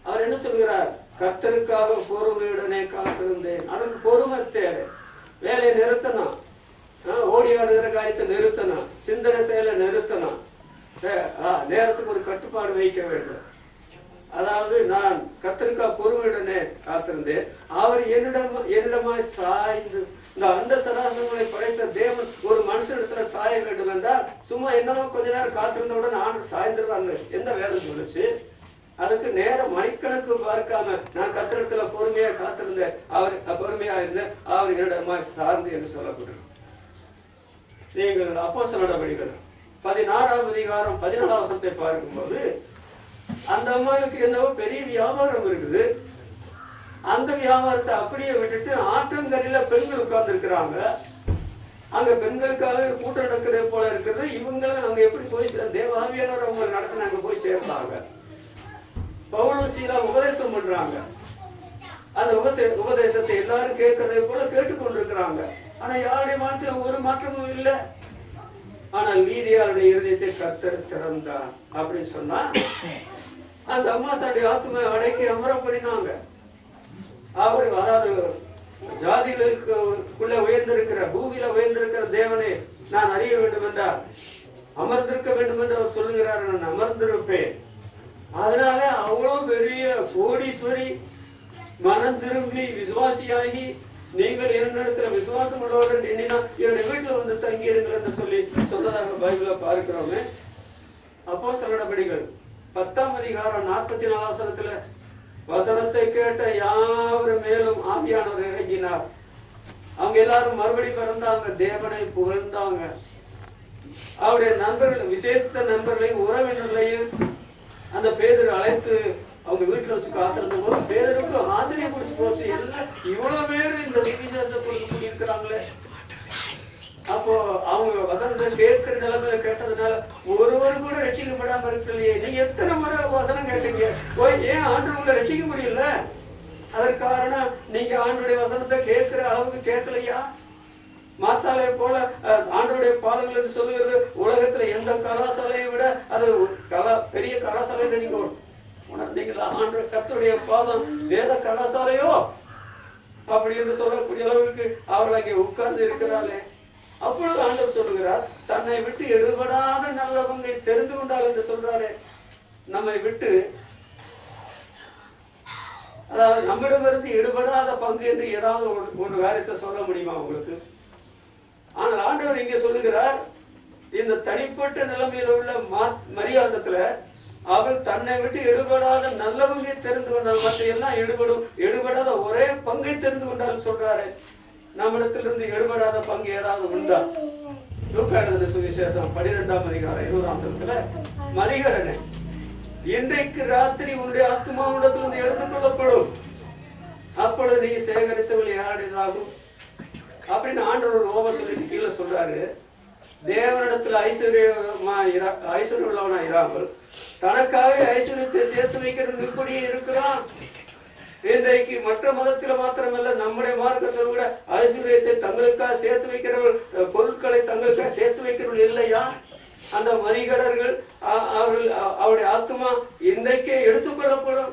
Speaker 1: அவர் என்ன சொல்கிறார்? கர்த்தருக்காக பொறுமையுடனே காத்திருந்தேன். அதற்கு பொறுமை தேவை. வேலையை நிறுத்தணும், ஓடி ஆடுகிற காரியத்தை நிறுத்தணும், சிந்தனை செயலை நிறுத்தணும், நேரத்துக்கு ஒரு கட்டுப்பாடு வைக்க வேண்டும். அதாவது நான் கர்த்தருக்காக பொறுமையுடனே காத்திருந்தேன். அவர் என்னிடமாய் சாய்ந்து, இந்த அந்த சராசரங்களை படைத்த தேவன் ஒரு மனுஷனிடத்துல சாய வேண்டும் என்றால் சும்மா என்னவோ கொஞ்ச நேரம் காத்திருந்தவுடன் ஆண்டு சாய்ந்துருவாங்க. எந்த வேதம் சொல்லுச்சு? அதுக்கு நேரம் மணிக்கணக்கு பார்க்காம நான் கத்திரத்துல பொறுமையா காத்திருந்தேன், அவர் பொறுமையா இருந்தேன், அவர் என்னிடமா சார்ந்து என்று சொல்லப்பட்டது. நீங்கள் அப்போஸ்தலர் நடவடிக்கைகள் 16ஆம் அதிகாரம் 14ஆம் வசனத்தை பார்க்கும்போது அந்த அம்மாவுக்கு என்னவோ பெரிய வியாபாரம் இருக்குது. அந்த வியாபாரத்தை அப்படியே விட்டுட்டு ஆற்றங்கரையில பெண்கள் உட்கார்ந்து இருக்கிறாங்க. அங்க பெண்களுக்காக கூட்டம் நடக்கிறது போல இருக்கிறது. இவங்களும் அங்க எப்படி போய் தேவாவியானவர் அவங்க நடத்தின அங்க போய் சேர்ந்தாங்க. பவுலும் சீலா உபதேசம் பண்றாங்க. அந்த உபதேசத்தை எல்லாரும் கேட்கறதை போல கேட்டுக்கொண்டிருக்கிறாங்க. ஆனா யாருடைய வாழ்க்கையில ஒரு மாற்றமும் இல்லை. ஆனால் மீதியாருடைய இருதயத்தை கர்த்தர் திறந்தார் அப்படின்னு சொன்னா அந்த அம்மா தன்னுடைய ஆத்மா அடைக்கி அமரப்படினாங்க. அவர் அதாவது ஜாதிகளுக்குள்ள உயர்ந்திருக்கிற பூமியில உயர்ந்திருக்கிற தேவனை நான் அறிய வேண்டும் என்றால் அமர்ந்திருக்க வேண்டும் என்று அவர் சொல்லுகிறார். நான் அமர்ந்திருப்பேன். அதனால அவ்வளவு பெரிய கோடீஸ்வரி மனம் திரும்பி விசுவாசியாகி நீங்கள் என்னிடத்துல விசுவாசம் உள்ளவர்கள் எண்ணினா என்னுடைய வீட்டுல வந்து தங்கியிருங்கள் என்று சொல்லி சொன்னதாக பைபிள பார்க்கிறோமே. அப்போஸ்தலர் நடபடிகள் 10ஆம் அதிகாரம் 44 வசனத்துல வசனத்தை கேட்ட யாவரும் மேலும் ஆவியானவர் இறங்கினார். அவங்க எல்லாரும் மறுபடி பிறந்தாங்க, தேவனை புகழ்ந்தாங்க. அவருடைய நண்பர்கள், விசேஷ நண்பர்களையும் உறவினர்களையும் அந்த பேதுரு அழைத்து அவங்க வீட்டுல வச்சு காத்திருந்த போது பேதருக்கு ஆச்சரியம் பிடிச்சு போச்சு. எல்லாம் இவ்வளவு பேரு இந்த சுவிசேஷத்தை கூடியிருக்கிறாங்களே. அப்போ அவங்க வசனத்தை கேட்கிற நிலைமையில கேட்டதுனால ஒருவர் கூட ரட்சிக்கப்படாம இருக்கலையே. நீங்க எத்தனை முறை வசனம் கேட்டீங்க, ஏன் ஆண்டு உங்களை ரட்சிக்க முடியல? அதற்கு காரணம் நீங்க ஆண்டுடைய வசனத்தை கேட்கிற அளவுக்கு கேட்கலையா? மாத்தாலே போல ஆண்டருடைய பாதங்கள் என்று சொல்லுகிறது. உலகத்துல எந்த கலாசாலையை விட அது பெரிய கலாசாலை நீங்க உணர்ந்தீங்களா? ஆண்டு கர்த்தருடைய பாதம் வேத கலாசாலையோ அப்படி என்று சொல்லக்கூடிய அளவுக்கு அவர்கள் அங்கே உட்கார்ந்து இருக்கிறார்களே. அப்பொழுது ஆண்டவர் சொல்லுகிறார், தன்னை விட்டு எடுபடாத நல்லவங்க தெரிந்து கொண்டால் என்று சொல்றாரு. நம்மை விட்டு அதாவது நம்மிடமிருந்து எடுபடாத பங்கு என்று ஏதாவது ஒரு காரியத்தை சொல்ல முடியுமா உங்களுக்கு? ஆனால் ஆண்டவர் இங்கே சொல்லுகிறார், இந்த தனிப்பட்ட நிலைமையில உள்ள மரியாதத்துல அவள் தன்னை விட்டு எடுபடாத நல்லவங்க தெரிந்து கொண்டால் மற்ற எல்லாம் எடுபடாத ஒரே பங்கை தெரிந்து கொண்டால் சொல்றாரு. நம்மிடத்திலிருந்து எடுபடாத பங்கு ஏதாவது உண்டா? லூக்கா எழுதின சுவிசேஷம் 12ஆம் அதிகாரம் 20ஆம் வசனத்துல மரிகடனே, இன்றைக்கு ராத்திரி உன்னுடைய ஆத்மாவிடத்திலிருந்து எடுத்துக் கொள்ளப்படும், அப்பொழுது நீ சேகரித்தவள் யாருடையதாகும் அப்படின்னு ஆண்டவர் ஒரு ஓவர் சொல்லிட்டு கீழே சொல்றாரு. தேவனிடத்துல ஐஸ்வர்யம் உள்ளவனா இராமல் தனக்காக ஐஸ்வர்யத்தை சேர்த்து வைக்கிறது இப்படியே இருக்கிறான். இன்றைக்கு மற்ற மதத்தில் மாத்திரமல்ல, நம்முடைய மார்க்கத்தில் கூட ஐஸ்வர்யத்தை தங்களுக்காக சேர்த்து வைக்கிறவர்கள், பொருட்களை தங்களுக்காக சேர்த்து வைக்கிறவர்கள் இல்லையா? அந்த மரிகடர்கள் அவருடைய ஆத்மா இன்றைக்கே எடுத்துக்கொள்ளப்படும்.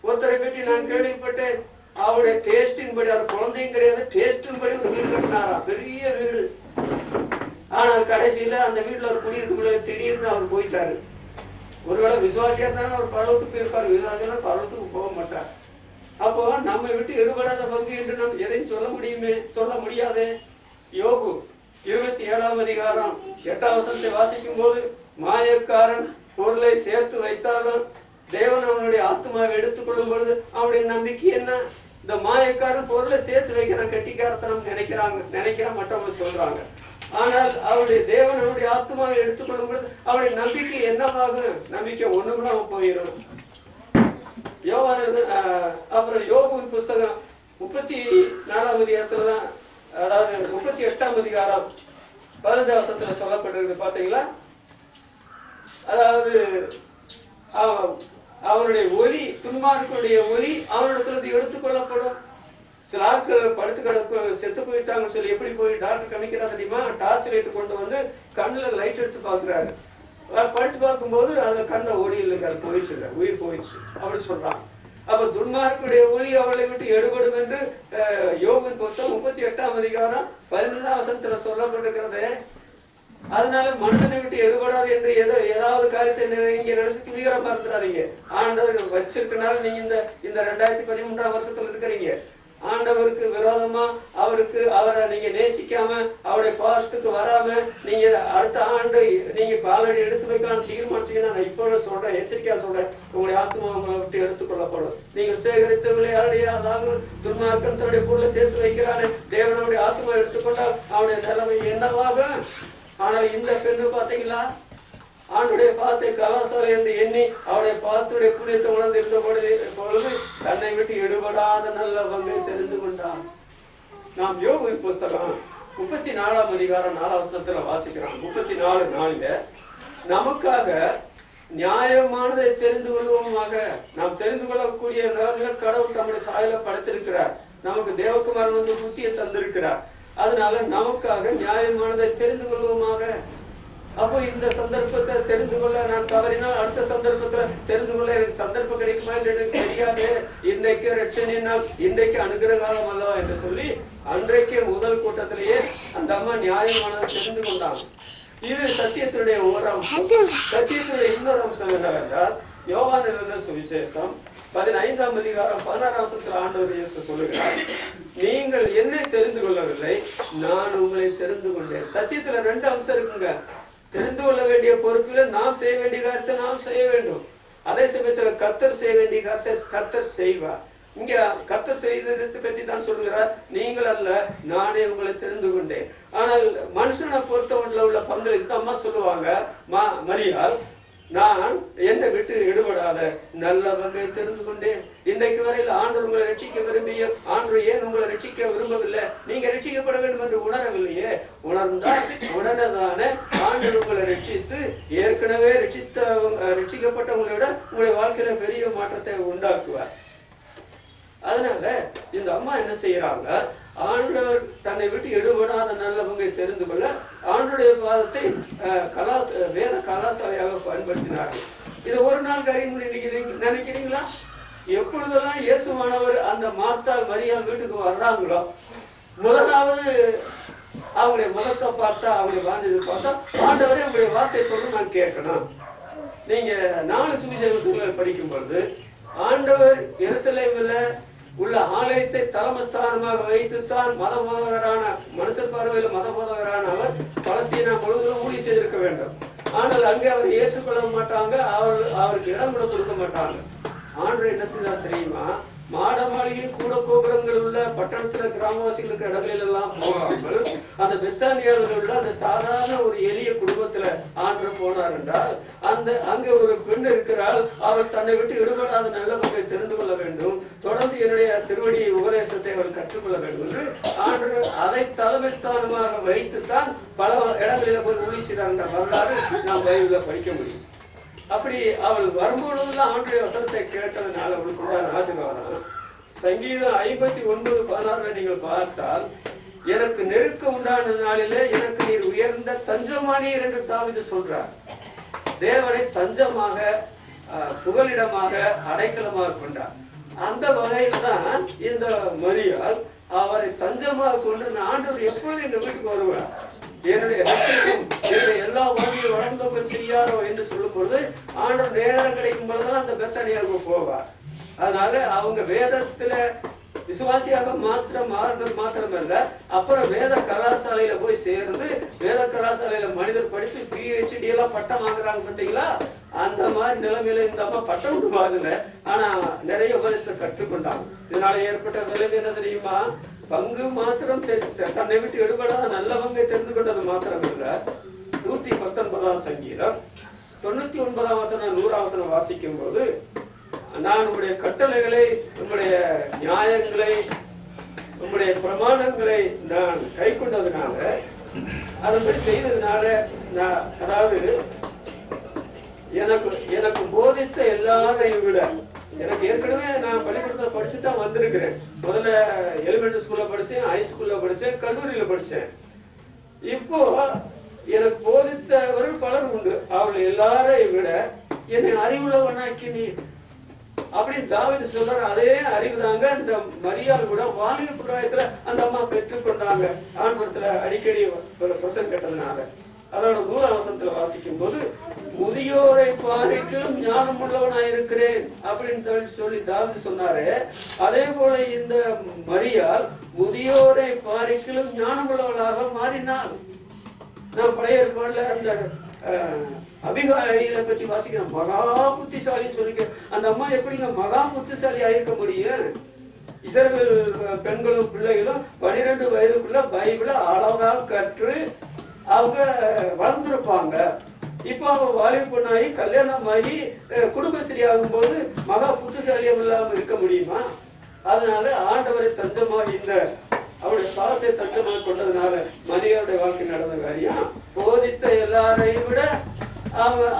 Speaker 1: ஒருத்தரை பற்றி நான் கேள்விப்பட்டேன், அவருடைய டேஸ்டின் படி, அவர் குழந்தையும் கிடையாது, டேஸ்டின் படி ஒரு வீடு கட்டினாரா, பெரிய வீடு. ஆனால் கடைசியில அந்த வீட்டுல ஒரு குடியிருக்குள்ள திடீர்னு அவர் போயிட்டாரு. ஒருவேளை விசுவாசியா இருந்தாலும் அவர் பரவத்துக்கு போயிருப்பார், விசுவாசியா பரவத்துக்கு போக மாட்டார். அப்போ நம்ம விட்டு எடுபடாத பங்கு என்று நாம் எதையும் சொல்ல முடியுமே? சொல்ல முடியாதே. யோபு 27ஆம் அதிகாரம் 8ஆம் வசனத்தை வாசிக்கும் போது, மாயக்காரன் பொருளை சேர்த்து வைத்தாலும் தேவன் அவனுடைய ஆத்மாவை எடுத்துக் கொள்ளும் பொழுது அவனுடைய நம்பிக்கை என்ன? இந்த மாயக்காரன் பொருளை சேர்த்து வைக்கிற கெட்டிக்காரத்தனம் நினைக்கிற மற்றவங்க சொல்றாங்க. ஆனால் அவருடைய தேவன் அவருடைய ஆத்மாவை எடுத்துக்கொள்ளும் பொழுது அவருடைய நம்பிக்கை என்னவாகும்? நம்பிக்கை ஒண்ணுமில்லாம போயிடும். அப்புறம் யோபுவின் புஸ்தகம் 34ஆம் அதிகாரத்துலதான், அதாவது 38ஆம் அதிகாரம் 15ஆம் வசனத்துல சொல்லப்பட்டிருக்கு பாத்தீங்களா? அதாவது அவனுடைய ஒலி, துன்மார்க்கனுடைய ஒலி அவனிடத்துல எடுத்துக்கொள்ளப்படும். சில ஆட்கள் படுத்து கிடக்கு செத்து போயிட்டாங்கன்னு சொல்லி எப்படி போய் டாக்டர் கணிக்கிறாங்க தெரியுமா? டார்ச் லைட் கொண்டு வந்து கண்ணுல லைட் அடிச்சு பாக்குறாரு. படிச்சு பார்க்கும்போது அதுல கண்ண ஒளி இல்லைங்க, அது போயிடுச்சு, உயிர் போயிடுச்சு அப்படி சொல்றாங்க. அப்ப துன்மார்க்குடைய ஒளி அவளை விட்டு எடுபடும் என்று யோபின் புத்தகம் 38ஆம் அதிகாரம் 15ஆம் வசனத்துல சொல்லப்பட்டிருக்கிறது. அதனால மனுஷனை விட்டு எடுபடாது என்று ஏதாவது காரியத்தை நீங்க நினைச்சு வீரமா இருந்துறாதீங்க. ஆண்டவர் வச்சிருக்கனால நீங்க இந்த 2013ஆம் வருஷத்துல இருக்கிறீங்க. ஆண்டவருக்கு விரோதமா அவரை நீங்க நேசிக்காம அவருடைய பாசத்துக்கு வராம நீங்க அடுத்த ஆண்டு நீங்க காலடி எடுத்து வைக்கலாம் தீர்மானிச்சீங்கன்னா, நான் இப்போ சொல்றேன், எச்சரிக்கையா சொல்றேன், உங்களுடைய ஆத்மா உங்களை விட்டு எடுத்துக்கொள்ளப்படும். நீங்கள் சேகரித்த விளையாடிய, அதாவது துன்மார்க்கன் தன்னுடைய பொருளை சேர்த்து வைக்கிறானே, தேவனுடைய ஆத்மா எடுத்துக்கொண்டால் அவனுடைய நிலைமை என்னவாகும்? ஆனால் இந்த பெண்ணு பாத்தீங்களா, ஆண்டுடைய பாதத்தை கலாசாலை என்று எண்ணி அவருடைய பாதத்துடைய புண்ணியத்தை உணர்ந்து இருந்த பொழுது தன்னை விட்டு எடுபடாத நல்ல பங்கை தெரிந்து கொண்டான். நாம் யோபு புஸ்தகம் 34ஆம் அதிகாரம் 4ஆம் வசனத்துல வாசிக்கிறோம். 34:4 நமக்காக நியாயமானதை தெரிந்து கொள்வோமாக. நாம் தெரிந்து கொள்ளக்கூடிய நிலைமையில கடவுள் தம்முடைய சாயல படைத்திருக்கிறார். நமக்கு தேவகுமாரன் வந்து புத்தியை தந்திருக்கிறார். அதனால நமக்காக நியாயமானதை தெரிந்து கொள்வோமாக. அப்போ இந்த சந்தர்ப்பத்தை தெரிந்து கொள்ள நான் தவறினால் அடுத்த சந்தர்ப்பத்துல தெரிந்து கொள்ள எனக்கு சந்தர்ப்பம் கிடைக்குமா என்று எனக்கு தெரியாது. இன்றைக்கு ரட்சணியினால் இன்றைக்கு அனுகிரக காலம் அல்லவா என்று சொல்லி அன்றைக்கே முதல் கூட்டத்திலேயே அந்த அம்மா நியாயமானதை தெரிந்து கொண்டாங்க. இது சத்தியத்தினுடைய ஒரு அம்சம். சத்தியத்தினுடைய இன்னொரு அம்சம் என்னவென்றால் யோவான் எழுதின சுவிசேஷம் 15ஆம் அதிகாரம் 16ஆம் வசனத்தில் ஆண்டவர் இயேசு சொல்லுகிறார், நீங்கள் என்னை தெரிந்து கொள்ளவில்லை, நான் உங்களை தெரிந்து கொண்டேன். சத்தியத்துல 2 அம்சம் இருக்குங்க. தெரிந்து கொள்ள வேண்டிய பொறுப்பில நாம் செய்ய வேண்டிய காரியத்தை நாம் செய்ய வேண்டும். அதே சமயத்துல கர்த்தர் செய்ய வேண்டிய காரியத்தை கர்த்தர் செய்வார். இங்க கர்த்தர் செய்ததை பற்றி தான் சொல்லுகிறார், நீங்கள் அல்ல நானே உங்களை தெரிந்து கொண்டேன். ஆனால் மனுஷனை பொறுத்தவன்ல உள்ள பங்கு இந்த அம்மா சொல்லுவாங்க, மரியாள், நான் என்னை விட்டு ஈடுபடாத நல்லவங்க தெரிந்து கொண்டேன். இன்றைக்கு வரையில் ஆண்டவர் உங்களை ரட்சிக்க விரும்பிய ஆண்டவர் ஏன் உங்களை ரட்சிக்க விரும்பவில்லை? நீங்க ரட்சிக்கப்பட வேண்டும் என்று உணரவில்லையே. உணர்ந்தால் உடனேதானே ஆண்டவர் உங்களை ரட்சித்து ஏற்கனவே ரட்சிக்கப்பட்டவங்களை விட உங்களுடைய வாழ்க்கையில பெரிய மாற்றத்தை உண்டாக்குவார். அதனால இந்த அம்மா என்ன செய்யறாங்க, ஆண்டவர் தன்னை விட்டு எடுபடாத நல்லவங்க தெரிந்து கொள்ள ஆண்டுடைய பாதத்தை வேத கலாசாலையாக பயன்படுத்தினார்கள். இது ஒரு நாள் காரியம் நினைக்கிறீங்களா? எப்பொழுதெல்லாம் இயேசுவானவர் அந்த மார்த்தாள் மரியாள் வீட்டுக்கு வர்றாங்களோ முதலாவது அவங்களுடைய முகத்தை பார்த்தா அவங்களுடைய வாஞ்சதை பார்த்தா ஆண்டவரே உங்களுடைய வார்த்தை சொல்லி நான் கேட்கணும். நீங்க 4 சுவிசேஷங்களை படிக்கும் பொழுது ஆண்டவர் எருசலேமில் உள்ள ஆலயத்தை தலைமஸ்தானமாக வைத்துத்தான் மதபோதகரான மனுஷர் பார்வையில் மதபோதகரான அவர் பலஸ்தீனா முழுவதும் ஊழி செய்திருக்க வேண்டும். ஆனால் அங்கே அவர் ஏற்றுக்கொள்ள மாட்டாங்க, அவருக்கு இடம் கூட கொடுக்க மாட்டாங்க. ஆண்டவர் என்ன செய்தார் தெரியுமா? மாட மாளிகை கூட கோபுரங்கள் உள்ள பட்டணத்துல கிராமவாசிகளுக்கு இடங்களில் எல்லாம் போகாமல் அந்த பெத்தானியாவில் உள்ள அந்த சாதாரண ஒரு எளிய குடும்பத்துல ஆண்டு போனார் என்றால் அங்க ஒரு பெண் இருக்கிறாள், அவள் தன்னை விட்டு ஈடுபடாத நல்லவர்களை தெரிந்து கொள்ள வேண்டும், தொடர்ந்து என்னுடைய திருவடி உபதேசத்தை அவள் கற்றுக்கொள்ள வேண்டும் என்று ஆண்டு அதை தலைமைஸ்தானமாக வைத்துத்தான் பல இடங்களில போய் ஊழி செய்தார் என்ற வரலாறு நாம் பைபிள்ல படிக்க முடியும். அப்படி அவள் வரும்பொழுதுதான் ஆண்டுடைய வசனத்தை கேட்டதுனால அவளுக்கு உண்டான ஆசீர்வாதம். சங்கீதம் 59:16 நீங்கள் பார்த்தால், எனக்கு நெருக்க உண்டான நாளிலே எனக்கு நீர் உயர்ந்த தஞ்சமானீர் என்று தாவீது சொல்றார். தேவனை தஞ்சமாக புகலிடமாக அடைக்கலமாக கொண்டார். அந்த வகையில் தான் இந்த மரியாள் அவரை தஞ்சமாக கொண்டு ஆண்டவர் எப்பொழுது எங்க வீட்டுக்கு வருவார், என்னுடைய எல்லா வாழ்க்கையும் வளர்ந்தவங்க செய்யாரோ என்று சொல்லும் பொழுது ஆண்டவர் நேரம் கிடைக்கும் பொழுதுதான் அந்த பெத்தானியாவுக்கு போவார். அதனால அவங்க வேதத்துல விசுவாசியாக மாத்திரமல்ல, அப்புறம் வேத கலாசாலையில போய் சேர்ந்து வேத கலாசாலையில மனிதர் படித்து PhD எல்லாம் பட்டம் வாங்குறாங்க பார்த்தீங்களா? அந்த மாதிரி நிலைமையில இந்த அம்மா பட்டம் விட்டு வாங்கல, ஆனா நிறைய உபதேசத்தை கற்றுக்கொண்டாங்க. இதனால ஏற்பட்ட விளைவு என்ன தெரியுமா? பங்கு மாத்திரம் தன்னை விட்டு எடுபடாத நல்லவங்க தெரிந்து கொண்டது மாத்திரம் இல்ல. 119ஆம் சங்கீதம் 99ஆம் வசனம் 100ஆம் வசனம் வாசிக்கும் போது, நான் உங்களுடைய கட்டளைகளை உங்களுடைய நியாயங்களை உங்களுடைய பிரமாணங்களை நான் கை கொண்டதுனால அதன்படி செய்ததுனால அதாவது எனக்கு போதித்த எல்லாரையும் விட எனக்கு ஏற்கனவே நான் பள்ளிக்கூடத்தில் படிச்சுதான் வந்திருக்கிறேன். முதல்ல எலிமெண்டரி ஸ்கூல்ல படிச்சேன், ஹைஸ்கூல்ல படிச்சேன், கல்லூரியில படிச்சேன். இப்போ எனக்கு போதித்தவர்கள் பலர் உண்டு. அவர்கள் எல்லாரையும் விட என்னை அறிவுள்ளவனாக்கி நீ அப்படின்னு தாவீது சொல்றாரு. அதே அறிவுதாங்க இந்த மரியாள் கூட வாலிப பிராயத்துல அந்த அம்மா பெற்றுக்கொண்டாங்க. ஆண்புறத்துல அடிக்கடி பிரசன் கேட்டதுனால. அதோட 100ஆம் வசனத்துல வாசிக்கும் போது, முதியோரை பார்க்கிலும் ஞானம் உள்ளவனாயிருக்கிறேன் அப்படின்னு சொல்லி தாவீது சொன்னாரு. அதே போல இந்த மரியாள் முதியோரை பார்க்கிலும் ஞானம் உள்ளவளாக மாறினாள். நான் பழைய ஏற்பாடுல அந்த அபிகாயில பற்றி வாசிக்கிறேன், மகா புத்திசாலின்னு சொல்லிக்க. அந்த அம்மா எப்படிங்க மகா புத்திசாலி ஆயிருக்க முடியும்? இஸ்ரவேல் பெண்களும் பிள்ளைகளும் 12 வயதுக்குள்ள பைபிளை அழகா கற்று அவங்க வளர்ந்துருப்பாங்க. இப்ப அவங்க வாலிப பொண்ணாகி கல்யாணம் ஆகி குடும்பஸ்திரி ஆகும் போது மகா புத்திசாலியம் இல்லாம இருக்க முடியுமா? அதனால ஆண்டவரை தஞ்சமாக இந்த அவருடைய சாதத்தை தஞ்சமாக கொண்டதுனால மரியாளுடைய வாழ்க்கை நடந்த காரியம் போதித்த எல்லாரையும் விட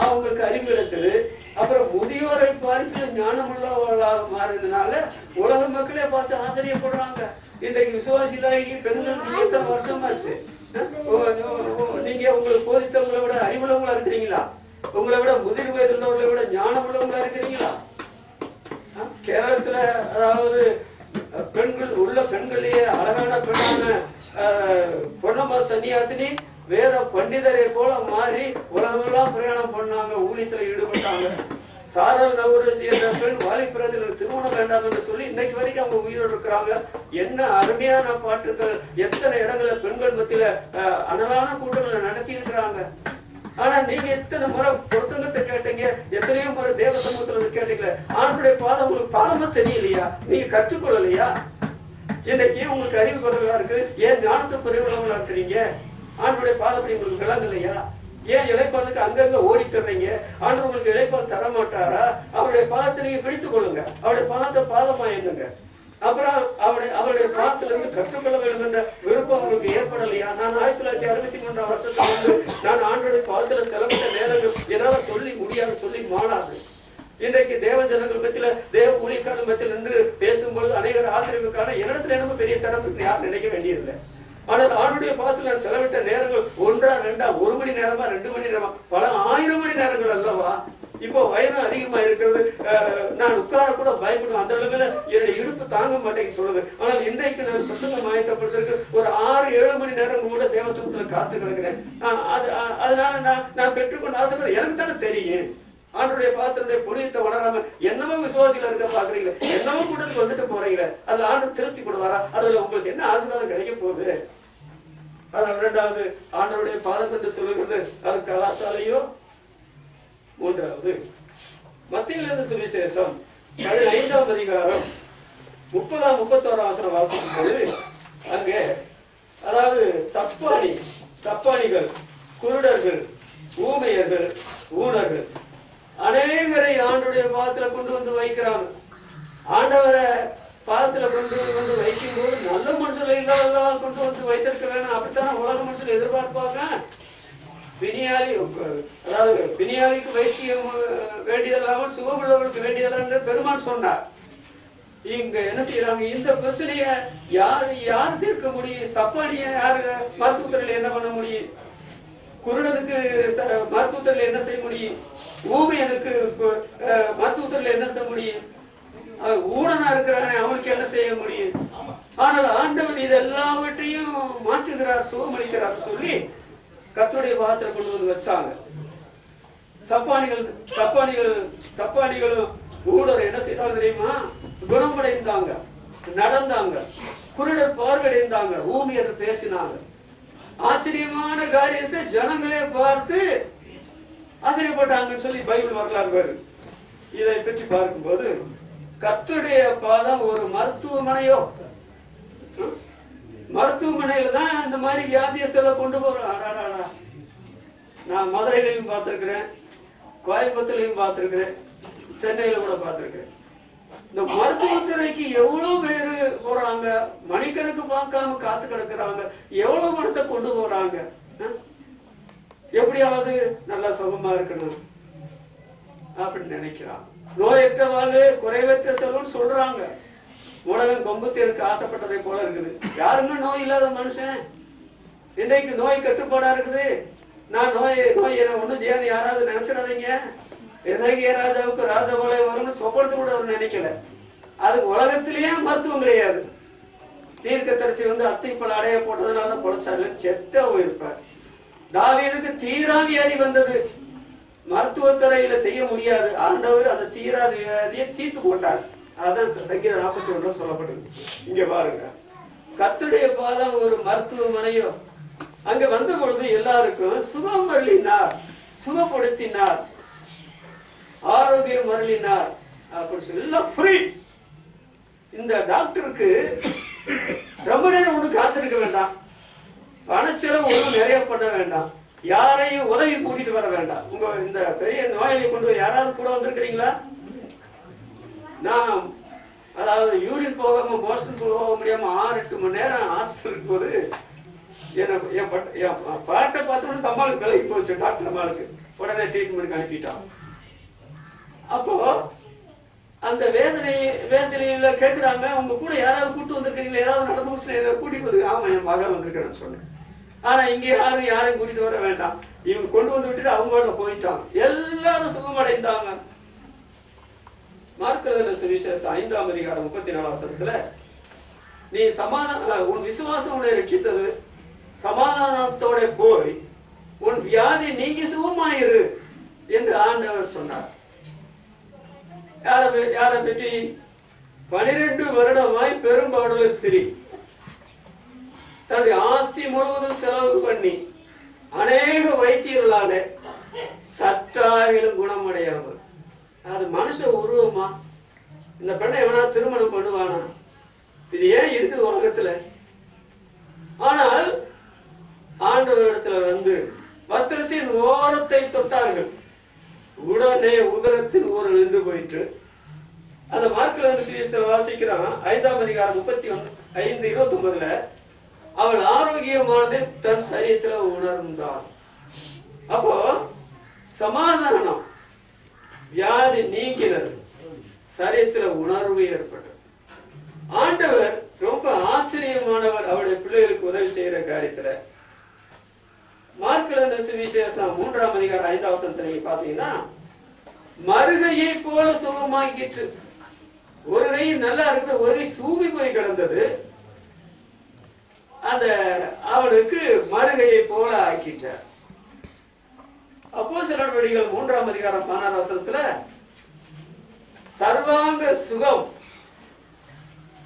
Speaker 1: அவங்களுக்கு அறிவு இழைச்சது. அப்புறம் முதியோரை பார்த்து ஞானமுள்ளவர்களாக மாறினால உலக மக்களே பார்த்து ஆச்சரியப்படுறாங்க. இன்றைக்கு விசுவாசிகளாகி பெண்களுக்கு எத்தனை வருஷமாச்சு? நீங்க உங்களுக்கு போதித்தவங்களை விட அறிவுள்ளவங்களா இருக்கிறீங்களா? உங்களை விட முதிர் வயதுள்ளவர்களை விட ஞானம் உள்ளவங்களா இருக்கிறீங்களா? கேரளத்துல அதாவது பெண்கள் உள்ள பெண்களையே அழகான பெண்ணான பொன்னம்மா சன்னியாசினி வேத பண்டிதரை போல மாறி உலகமெல்லாம் பிரயாணம் பண்ணாங்க, ஊழியத்துல ஈடுபட்டாங்க. சாரல் நவரை சேர்ந்த பெண் வாலிபுரத்தில் திருமணம் வேண்டாம் என்று சொல்லி இன்னைக்கு வரைக்கும் அவங்க உயிரோடு இருக்கிறாங்க. என்ன அருமையான பாட்டுகள், எத்தனை இடங்களை பெண்கள் மத்தியில அனலான கூட்டங்களை நடத்தி இருக்கிறாங்க. ஆனா நீங்க எத்தனை முறை பிரசங்கத்தை கேட்டீங்க, எத்தனையோ முறை தேவ சமூகத்துல கேட்டீங்களே, ஆண்டுடைய பாதம் உங்களுக்கு பாதமா தெரியலையா? நீங்க கற்றுக்கொள்ளலையா? இன்னைக்கு உங்களுக்கு அறிவு குறைவா இருக்கு, ஏன் ஞானத்தை குறைவுள்ளவங்களா இருக்கிறீங்க? ஆண்டுடைய பாதப்படி உங்களுக்கு விளங்கலையா? ஏன் இளைப்பாலுக்கு அங்கங்க ஓடிக்கிறீங்க? ஆண்டு உங்களுக்கு இளைப்பால் தர மாட்டாரா? அவருடைய பாதத்தை நீங்க பிடித்துக் கொள்ளுங்க, அவருடைய பாதத்தை பாதமா எண்ணுங்க. அப்புறம் அவருடைய பாதத்துல இருந்து கற்றுக்கொள்ள வேண்டும் என்ற விருப்பம் உங்களுக்கு ஏற்படலையா? நான் 1963 வருஷத்துல நான் ஆண்டோடைய பாதத்துல செலவிட்ட நேரங்கள் என்னால சொல்லி முடியாது, சொல்லி மாறாது. இன்றைக்கு தேவ ஜனங்கள் பத்தியில தேவ ஊழியக்காரர்கள் மத்தியில் நின்று பேசும்பொழுது அனைவரும் ஆதரவுக்கான என்னிடத்துல என்ன பெரிய தரம் யாரும் நினைக்க வேண்டியதில்லை. ஆனால் ஆண்டுடைய பாதத்தில் நான் செலவிட்ட நேரங்கள் 1 2 1 மணி நேரமா 2 மணி நேரமா பல 1000 மணி நேரங்கள் அல்லவா? இப்போ வயது அதிகமா இருக்கிறது, நான் உட்கார கூட பயப்படுவேன். அந்த அளவுல என்னுடைய இடுப்பு தாங்க மாட்டேங்க சொல்றது. ஆனால் இன்றைக்கு நான் பிரசங்கம் ஆயத்தப்படுறதுக்கு ஒரு 6-7 மணி நேரம் கூட தேவசமத்துல காத்து கிடக்கிறேன். அதனால நான் பெற்றுக்கொண்ட ஆசை எனக்கு தானே தெரியும். ஆண்டுடைய பாத்திரத்தை புனிதத்தை உணராம என்னவோ விசுவாசிகள் இருக்க பாக்குறீங்களே, என்னவோ கூட்டத்துக்கு வந்துட்டு போறீங்களே, அதுல ஆண்டு திருப்தி கொடுவாரா? அதுல உங்களுக்கு என்ன ஆசீர்வாதம் கிடைக்க போகுது? அதனால 2வது ஆண்டவருடைய பாதம் என்று சொல்லுகிறது அது கலாசாலையோ. 3வது மத்தியிலிருந்து சுவிசேஷம் 15ஆம் அதிகாரம் 30-31 வசனம் வாசிக்கும் போது அங்கே அதாவது சப்பானிகள், குருடர்கள், ஊமையர்கள், ஊனர்கள் அநேகரை ஆண்டவருடைய பாதத்துல கொண்டு வந்து வைக்கிறாங்க. ஆண்டவரை பாதத்துல கொண்டு வந்து வைக்கும் போது நல்ல மனுஷர்கள் இல்லாதெல்லாம் கொண்டு வந்து வைத்திருக்க வேணும். அப்படித்தானே உலக மனுஷர்கள் எதிர்பார்ப்பாங்க. அதாவது பிணியாளிக்கு வைத்தியம் வேண்டியதெல்லாம் சுகமுள்ளவர்களுக்கு வேண்டியதெல்லாம் பெருமான் சொன்னார். இங்க என்ன செய்யறாங்க? இந்த பிரச்சனைய யாரு தீர்க்க முடியும்? சப்பானிய யாரு மருத்துவத்துறையில என்ன பண்ண முடியும்? குருடனுக்கு மருத்துவத்துறையில என்ன செய்ய முடியும்? ஊமையனுக்கு மருத்துவத்துறையில என்ன செய்ய முடியும்? ஊடனா இருக்கிறானே அவனுக்கு என்ன செய்ய முடியும்? ஆனால் ஆண்டவன் இது எல்லாவற்றையும் மாற்றுகிறார், சுகமளிக்கிறார் சொல்லி கர்த்தருடைய பாதத்துல கொண்டு வந்து வச்சாங்க. சப்பானிகளும் ஊடர் என்ன செய்தாங்க தெரியுமா? குணமடைந்தாங்க, நடந்தாங்க. குருடர் பார்வையடைந்தாங்க, ஊமையர் பேசினாங்க. ஆச்சரியமான காரியத்தை ஜனங்களே பார்த்து ஆச்சரியப்பட்டாங்கன்னு சொல்லி பைபிள் வரலாறு வருது. இதை பற்றி பார்க்கும்போது கர்த்தருடைய பாதம் ஒரு மருத்துவமனையோ, மருத்துவமனையில தான் இந்த மாதிரி வியாதியத்தை கொண்டு போறோம். நான் மதுரையிலையும் பார்த்திருக்கிறேன், கோயம்புத்தூர்லையும் பார்த்திருக்கிறேன், சென்னையில கூட பார்த்திருக்கிறேன். இந்த மருத்துவத்துறைக்கு எவ்வளவு பேரு போறாங்க, மணிக்கணக்கு பார்க்காம காத்து கிடக்குறாங்க, எவ்வளவு பணத்தை கொண்டு போறாங்க. எப்படியாவது நல்லா சுகமா இருக்கணும் அப்படின்னு நினைக்கிறாங்க. நோயற்ற வாழ்வு குறைவற்ற செல்வம் சொல்றாங்க. உலகம் கொம்புத்தேருக்கு ஆசைப்பட்டதை போல இருக்குது. யாருங்க நோய் இல்லாத மனுஷன்? இன்றைக்கு நோய் கட்டுப்பாடா இருக்குது. நான் நோய் என்ன ஒண்ணும் செய்யாது யாராவது நினைச்சிடாதீங்க. இலங்கைய ராஜாவுக்கு ராஜபாளை வரும்னு சொப்பனத்து கூட அவர் நினைக்கல. அதுக்கு உலகத்திலேயே மருத்துவம் கிடையாது. தீர்க்க தரிசி அத்திப்பழ அடைய போட்டதுனால பொழைச்சாரு, செத்த போயிருப்பார். தாவீதுக்கு தீராவியாதி வந்தது, மருத்துவத்துறையில செய்ய முடியாது. ஆண்டவர் அந்த தீராவியாதியை தீர்த்து போட்டார். அதான் சங்கீதம் 41 சொல்லப்படுது. இங்க பாருங்க, கர்த்தருடைய பாதம் ஒரு மருத்துவமனையோ. அங்க வந்த பொழுது எல்லாருக்கும் சுகம் அருளினார், சுகப்படுத்தினார், ஆரோக்கியம் அருளினார் அப்படின்னு சொல்லி எல்லாம் ஃப்ரீ. இந்த டாக்டருக்கு ரொம்ப நேரம் ஒண்ணு காத்திருக்க வேண்டாம், பணச்செலவு ஒன்றும் நிறைய பண்ண வேண்டாம், யாரையும் உதவி கூட்டிட்டு வர வேண்டாம். உங்க இந்த பெரிய நோயாளியை கொண்டு யாராவது கூட வந்திருக்கிறீங்களா? நான் அதாவது யூரின் போகாம மோஷன் போக முடியாம 6-8 மணி நேரம் ஹாஸ்பிட்டலுக்கு போது என் பாட்டை பார்த்தோன்னு தம்மாளுக்கு விலகி போச்சு. டாக்டர் அம்மாளுக்கு உடனே ட்ரீட்மெண்ட் அனுப்பிட்டான். அப்போ அந்த வேதனையில கேட்கிறாங்க, உங்க கூட யாராவது கூட்டு வந்திருக்கீங்களா, ஏதாவது நடந்து முடிச்சு கூட்டிட்டு வந்து. ஆமா, என் மகன் வந்திருக்கேன்னு சொன்னேன். ஆனா இங்க யாரையும் கூட்டிட்டு வர வேண்டாம், இவங்க கொண்டு வந்து விட்டுட்டு அவங்க போயிட்டாங்க. எல்லாரும் சுகமடைந்தாங்க. மார்க் எழுதின சுவிசேஷம் 5ஆம் அதிகாரம் 34ஆம் வசனத்துல, நீ உன் விசுவாசம் உன்னை ரட்சித்தது, சமாதானத்தோட போய் உன் வியாதி நீங்கி சுகமாயிரு என்று ஆண்டவர் சொன்னார். யாரை பற்றி? 12 வருடமாய் பெரும்பாடுள்ள ஸ்திரீ தன்னுடைய ஆஸ்தி முழுவதும் செலவு பண்ணி அநேக வைத்தியர்களால சற்றாகிலும் குணமடையாமல். அது மனுஷ உருவமா? இந்த பெண்ணை எவனா திருமணம் பண்ணுவானா? இது ஏன் இருக்குது உலகத்துல? ஆனால் ஆண்டவரிடத்துல வந்து வஸ்திரத்தின் ஓரத்தை தொட்டார்கள், உடனே உதரத்தின் ஊரில் நின்று போயிட்டு. அந்த மார்க் எழுதின சுவிசேஷத்தில் வாசிக்கிறான் 5ஆம் அதிகாரம் 35:29, அவள் ஆரோக்கியமானது தன் சரீரத்துல உணர்ந்தாள். அப்போ சமாதானம், வியாதி நீங்கினது, சரீரத்துல உணர்வு ஏற்பட்டது. ஆண்டவர் ரொம்ப ஆச்சரியமானவர் அவருடைய பிள்ளைகளுக்கு உதவி செய்யற காரியத்துல. மார்க் எழுதின சுவிசேஷம் 3ஆம் அதிகாரம் 5ஆம் வசனத்தை நீங்க பாத்தீங்கன்னா, மருகையை போல சுகமாக்கிட்டு. ஒரு கை நல்லா இருக்குது, ஒரு கை சூவி போய் கிடந்தது, அந்த அவனுக்கு மருகையை போல ஆக்கிட்டார். அப்போஸ்தலர் நடவடிக்கைகள் 3ஆம் அதிகாரம் 16ஆம் வசனத்துல, சர்வாங்க சுகம்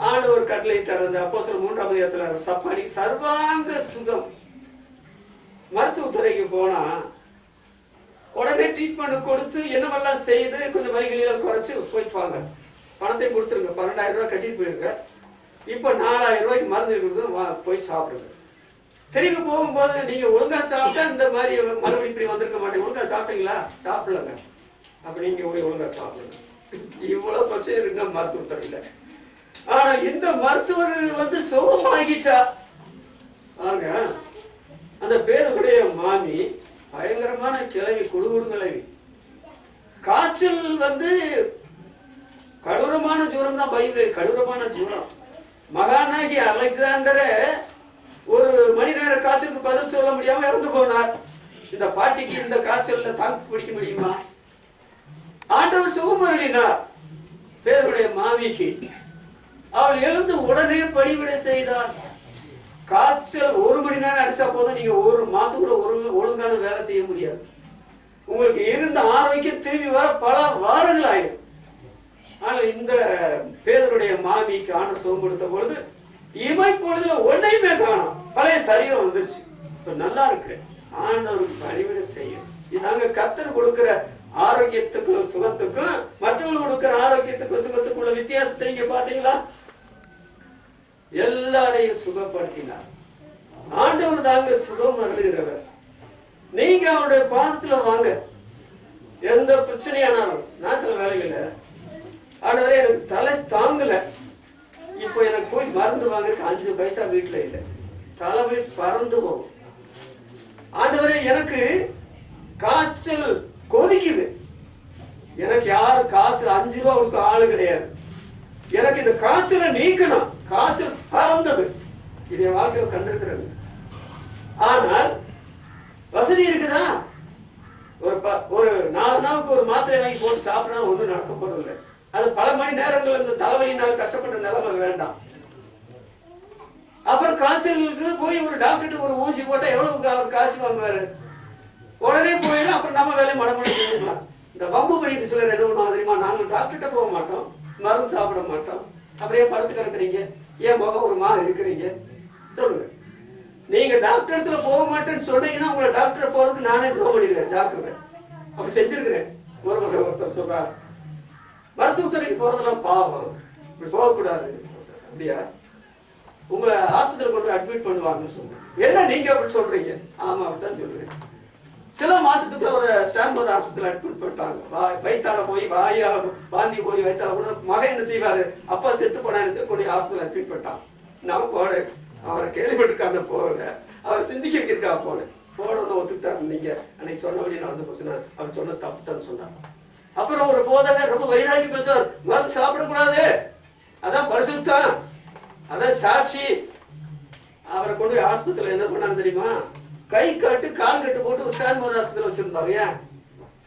Speaker 1: ஆண்டவர் கட்டளையிட்டார். அந்த அப்போஸ்தலர் 3ஆம் அதிகாரத்துல சப்பானி சர்வாங்க சுகம். மருத்துவத்துறைக்கு போனா உடனே ட்ரீட்மெண்ட் கொடுத்து என்னவெல்லாம் செய்து கொஞ்சம் வலிகளில் குறைச்சு போயிட்டு வாங்க, பணத்தை கொடுத்துருங்க, 12,000 ரூபாய் கட்டிட்டு போயிருங்க, இப்ப 4,000 ரூபாய்க்கு மருந்து கொடுத்து போய் சாப்பிடுங்க. திரும்பி போகும்போது நீங்க ஒழுங்கா சாப்பிட்டா இந்த மாதிரி மறுபடியும் இப்படி வந்திருக்க மாட்டேங்க. ஒழுங்கா சாப்பிட்டீங்களா? சாப்பிடலங்க. அப்ப நீங்க போய் ஒழுங்கா சாப்பிடுங்க. இவ்வளவு பிரச்சனை இருக்குங்க மருத்துவத்துறையில. ஆனா இந்த மருத்துவர் வந்து சுகமாகிட்டா பாருங்க. அந்த பேருடைய மாமி பயங்கரமான கிளவி, குடுகுடு கிளவி. காய்ச்சல் வந்து கடூரமான ஜூரம் தான் பைபிள், கடூரமான ஜூரம். மகானாகி அலெக்சாண்டரை ஒரு மணி நேர காய்ச்சலுக்கு பதில் சொல்ல முடியாம இறந்து போனார். இந்த பாட்டிக்கு இந்த காய்ச்சல்ல தாக்கு பிடிக்க முடியுமா? ஆண்டவர் சுகமருளினார் பேருடைய மாமிக்கு. அவள் எழுந்து உடனே பணிவிடை செய்தார். காய்ச்சல் 1 மணி நேரம் அடிச்சா போதும், நீங்க 1 மாசம் கூட ஒழுங்கான வேலை செய்ய முடியாது. உங்களுக்கு இருந்த ஆரோக்கியம் திரும்பி வர பல வாரங்கள் ஆயிடும். ஆனா இந்த பேருடைய மாமிக்கு ஆன சுகம் கொடுத்த பொழுது இமைப்பொழுதுல ஒன்றையுமே காணும், பழைய சரீரம் வந்துருச்சு, இப்ப நல்லா இருக்கு. ஆண்டவருக்கு பணிவிடை செய்யும். இதாங்க கர்த்தர் கொடுக்கிற ஆரோக்கியத்துக்கும் சுகத்துக்கும் மற்றவங்க கொடுக்கிற ஆரோக்கியத்துக்கும் சுகத்துக்குள்ள வித்தியாசத்தை நீங்க பாத்தீங்களா? எல்லாரையும் சுகப்படுத்தினார். ஆண்டவர் தாங்க சுகம் அருளுகிறவர். நீங்க அவருடைய பாதத்துல வாங்க. எந்த பிரச்சனையானாலும், நான் சில வேலைகள்ல ஆண்டவரே எனக்கு தலை தாங்கல, இப்ப எனக்கு போய் மருந்து வாங்க 5 பைசா வீட்டுல இல்லை, தலைமை பறந்து போகும். ஆண்டவரே எனக்கு காய்ச்சல் கொதிக்குது, எனக்கு யாரு காசு 5 ரூபா கொடுக்க ஆளு கிடையாது, எனக்கு இந்த காய்ச்சலை நீக்கணும், காய்ச்சல் பறந்தது. இதை வாழ்க்கையில் கண்டிருக்கிறது. ஆனால் வசதி இருக்குதா? ஒரு 4 நாளுக்கு ஒரு மாத்திரை வாங்கி போட்டு சாப்பிடணும், ஒன்றும் நடக்க போறதில்லை. அது பல மணி நேரங்கள் இந்த தலைவலியினால் கஷ்டப்பட்ட நிலைமை வேண்டாம். அப்புறம் காய்ச்சலுக்கு போய் ஒரு டாக்டர் ஒரு ஊசி போட்டா எவ்வளவு அவர் காசு வாங்குவாரு? உடனே போயிடும். அப்புறம் நம்ம வேலையை மடமடை செஞ்சுக்கலாம். இந்த வம்பு பண்ணிட்டு சிலர் என்ன பண்ணுவாங்க தெரியுமா? நாங்கள் டாக்டர்கிட்ட போக மாட்டோம், மருந்து சாப்பிட மாட்டோம், அப்படியே படுத்து கிடக்குறீங்க, ஏன் முகம் ஒரு மாதிரி இருக்கிறீங்க சொல்லுங்க. நீங்க டாக்டர் இடத்துல போக மாட்டேன்னு சொன்னீங்கன்னா உங்களை டாக்டர் போறதுக்கு நானே துரோகம் பண்ணிடுவேன், ஜாக்கிரதை. அப்படி செஞ்சிருக்கிறேன். ஒருத்தர் சொல்றாரு, மருத்துவத்துறைக்கு போறதெல்லாம் பாவம், இப்படி போகக்கூடாது. அப்படியா? உங்களை ஆஸ்பத்திரியில் கொண்டு அட்மிட் பண்ணுவாங்கன்னு சொல்றேன். என்ன நீங்க அப்படி சொல்றீங்க? ஆமா, அப்படித்தான் சொல்றேன். சில மாசத்துக்கு ஒரு ஸ்டான்போர்ட் ஆஸ்பத்திரியில் அட்மிட் பண்ணிட்டாங்க. வயிற்றால போய் வாயால வாந்தி போய் வயிற்றால கூட மகன் என்ன செய்வாரு, அப்பா செத்து போனான்னு கொண்டு ஹாஸ்பிட்டல் அட்மிட் பண்ணிட்டான். நான் போனேன், அவரை கேள்விப்பட்டிருக்காங்க போகல, அவரை சிந்திக்க வைக்கிறதுக்காக போனேன். போடணும் ஒத்துக்கிட்டாரு. நீங்க அன்னைக்கு சொன்னபடி நடந்து போச்சுன்னா அவர் சொன்ன தப்பு தான் சொன்னாங்க. அப்புறம் ஒரு போதகர் ரொம்ப வைராகி பேசுவார், மருந்து சாப்பிடக்கூடாது, அதான் பரிசுத்தம், அதான் சாட்சி. அவரை கொண்டு போய் ஆஸ்பத்திரியில என்ன பண்ணாங்க தெரியுமா? கை கட்டு கால் கட்டு போட்டு ஒரு ஸ்டான்மோர் ஆஸ்பத்திரியில் வச்சிருந்தாங்க. ஏன்?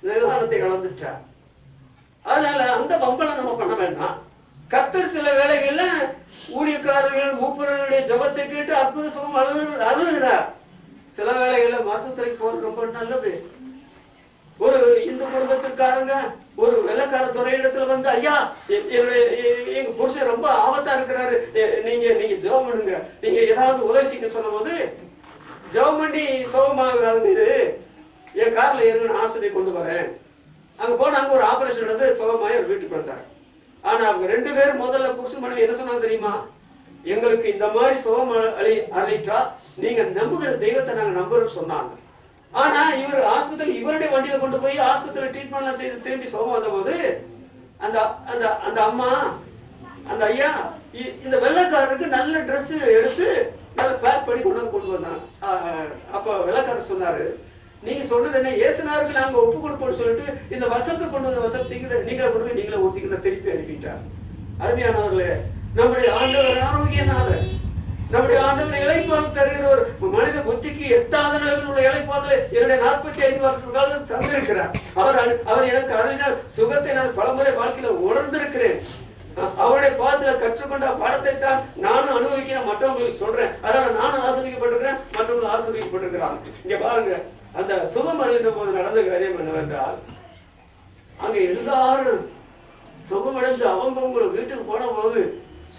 Speaker 1: நிர்வாணத்தை கலந்துட்டா. அதனால அந்த பம்பளை நம்ம பண்ண வேண்டாம். கர்த்தர் சில வேளைகள்ல ஊழியக்காரர்கள் மூப்பர்களுடைய ஜபத்தை கேட்டு அற்புத சுகம் அழுகிறார். சில வேளைகள்ல மருத்துவத்துறைக்கு போறது ரொம்ப நல்லது. ஒரு இந்து குடும்பத்திற்காரங்க ஒரு வெள்ளக்கார துறை இடத்துல வந்து, ஐயா எங்க புருஷன் ரொம்ப ஆபத்தா இருக்கிறாரு, நீங்க ஜெபம் பண்ணுங்க, நீங்க ஏதாவது உதவி செய்ய சொன்ன போது ஜெபம் பண்ணி சுகமாக இது என் கார்ல ஏறுன்னு ஆஸ்பத்திரி கொண்டு வரேன். அங்க போன அங்க ஒரு ஆபரேஷன் நடந்து சுகமாயி ஒரு வீட்டுக்கு வந்தாரு. ஆனா அவங்க 2 பேரும் முதல்ல புருஷன் மனைவி என்ன சொன்னாங்க தெரியுமா? எங்களுக்கு இந்த மாதிரி சுகம் அளித்தா நீங்க நம்புகிற தெய்வத்தை நாங்க நம்புறோம்னு சொன்னாங்க. ஆனா இவர் ஆஸ்பத்திரி இவருடைய வண்டியில கொண்டு போய் ஆஸ்பத்திரி ட்ரீட்மெண்ட் செய்து திரும்பி சுகம் வந்த போது அந்த அந்த அந்த அம்மா அந்த ஐயா இந்த வெள்ளைக்காரருக்கு நல்ல ட்ரெஸ் எடுத்து நல்ல பேக் பண்ணி கொண்டு வந்தாங்க. அப்ப வெள்ளைக்காரர் சொன்னாரு, நீங்க சொல்றது என்ன, ஏசுனாருக்கு நாங்க ஒப்பு கொடுப்போம்னு சொல்லிட்டு இந்த வசத்தை கொண்டு வந்த வசத்தை நீங்களே கொண்டு நீங்களே ஊத்திக்கிற திருப்பி அனுப்பிட்டார். அருமையானவர்களே, நம்முடைய ஆண்டவர் ஆரோக்கியனால, நம்முடைய ஆண்டவர் இளைப்பால் தருகிறவர், மனித புத்திக்கு எட்டாத நிலையில் உள்ள இளைப்பால் என்னுடைய 45 வருஷ காலம் தந்திருக்கிறார். அவர் எனக்கு அறிஞர் சுகத்தை நான் பலமுறை வாழ்க்கையில உணர்ந்திருக்கிறேன். அவருடைய பாத்துல கற்றுக்கொண்ட பாடத்தை தான் நானும் அனுபவிக்கிறேன், மற்றவங்களுக்கு சொல்றேன். அதனால நானும் ஆசிரியப்பட்டிருக்கிறேன், மற்றவங்களும் ஆசிரியப்பட்டிருக்கிறாங்க. இங்க பாருங்க, அந்த சுகம் அடைந்த போது நடந்த காரியம் என்னவென்றால், அங்க எல்லாரும் சுகமடைந்து அவங்க வீட்டுக்கு போன போது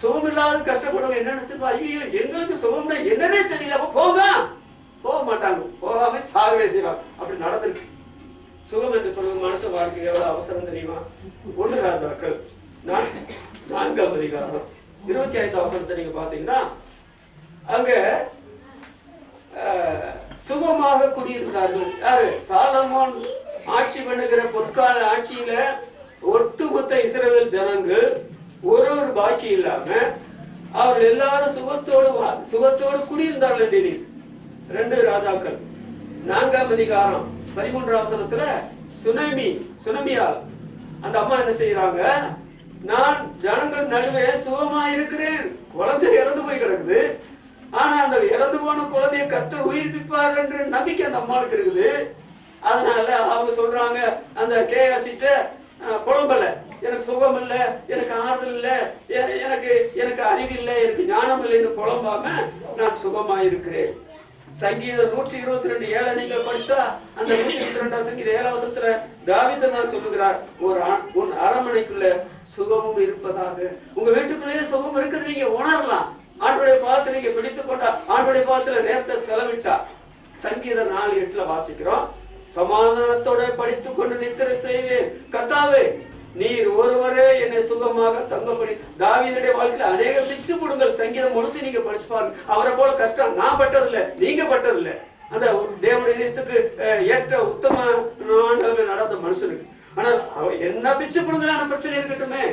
Speaker 1: சுகமில்லாத கஷ்டப்படுவாங்க. என்ன நினைச்சிருப்பா, ஐயோ எங்களுக்கு சுகம்னா என்னன்னே தெரியல, போக மாட்டாங்க, போகாம சாகவே செய்வாங்க. அப்படி நடந்திருக்கு. சுகம் என்று சொல்வது மனுஷ வாழ்க்கை எவ்வளவு அவசரம் தெரியுமா? 1 ராஜாக்கள் 4ஆம் அதிகாரம் 25ஆம் வசனத்தை நீங்க பாத்தீங்கன்னா, அங்க சுகமாக குடியிருந்தார்கள். யாரு? சாலமோன் ஆட்சி பண்ணுகிற பொற்கால ஆட்சியில ஒட்டுமொத்த இஸ்ரவேல் ஜனங்கள் ஒரு பாக்கி இல்லாம அவர் எல்லாரும் சுகத்தோடு குடியிருந்தார்கள். 2 ராஜாக்கள் 4ஆம் அதிகாரம் 13ஆம் வசனத்துல சுனமியால் அந்த அம்மா என்ன செய்யறாங்க, நான் ஜனங்கள் நடுவே சுகமா இருக்கிறேன், குழந்தை இறந்து போய் கிடக்குது, ஆனா அந்த இறந்து போன குழந்தைய கர்த்தர் உயிர்ப்பிப்பார் என்று நம்பிக்கை அந்த அம்மாவுக்கு இருக்குது. அதனால அவங்க சொல்றாங்க, அந்த கேசிட்ட புலம்பல, எனக்கு சுகம் இல்ல, எனக்கு ஆறுதல் இல்ல, எனக்கு அறிவு இல்லை, எனக்கு ஞானம் இல்லைன்னு புலம்பாம நான் சுகமா இருக்கிறேன். சங்கீதம் 122 7 நீங்க படிச்சா அந்த 122 சங்கீத 7ஆம் வசனத்துல தாவீது சொல்லுகிறார், உன் அரண்மனைக்குள்ள சுகமும் இருப்பதாக. உங்க வீட்டுக்குள்ளேயே சுகம் இருக்குது, நீங்க உணரலாம். ஆண்டுடைய பாதத்தை நீங்க பிடித்துக் கொண்டா, ஆண்டுடைய பாதத்துல நேரத்தை செலவிட்டா. சங்கீதம் 4:8 வாசிக்கிறோம், சமாதானத்தோட படித்துக் கொண்டு நித்திரை செய்வேன், கர்த்தாவே நீர் ஒருவரே என்னை சுகமாக தங்கப்படி. தாவீதுடைய வாழ்க்கையில அநேக பிச்சு போடுங்கள், சங்கீதம் முழுசு நீங்க படிச்சு பாருங்க. அவரை போல கஷ்டம் நான் பட்டதில்லை, நீங்க பட்டதில்லை. அந்த தேவனுக்கு ஏற்ற உத்தம நடந்த மனுஷனுக்கு. ஆனால் அவர் என்ன பிச்சு போடுங்களான பிரச்சனை இருக்கட்டுமே,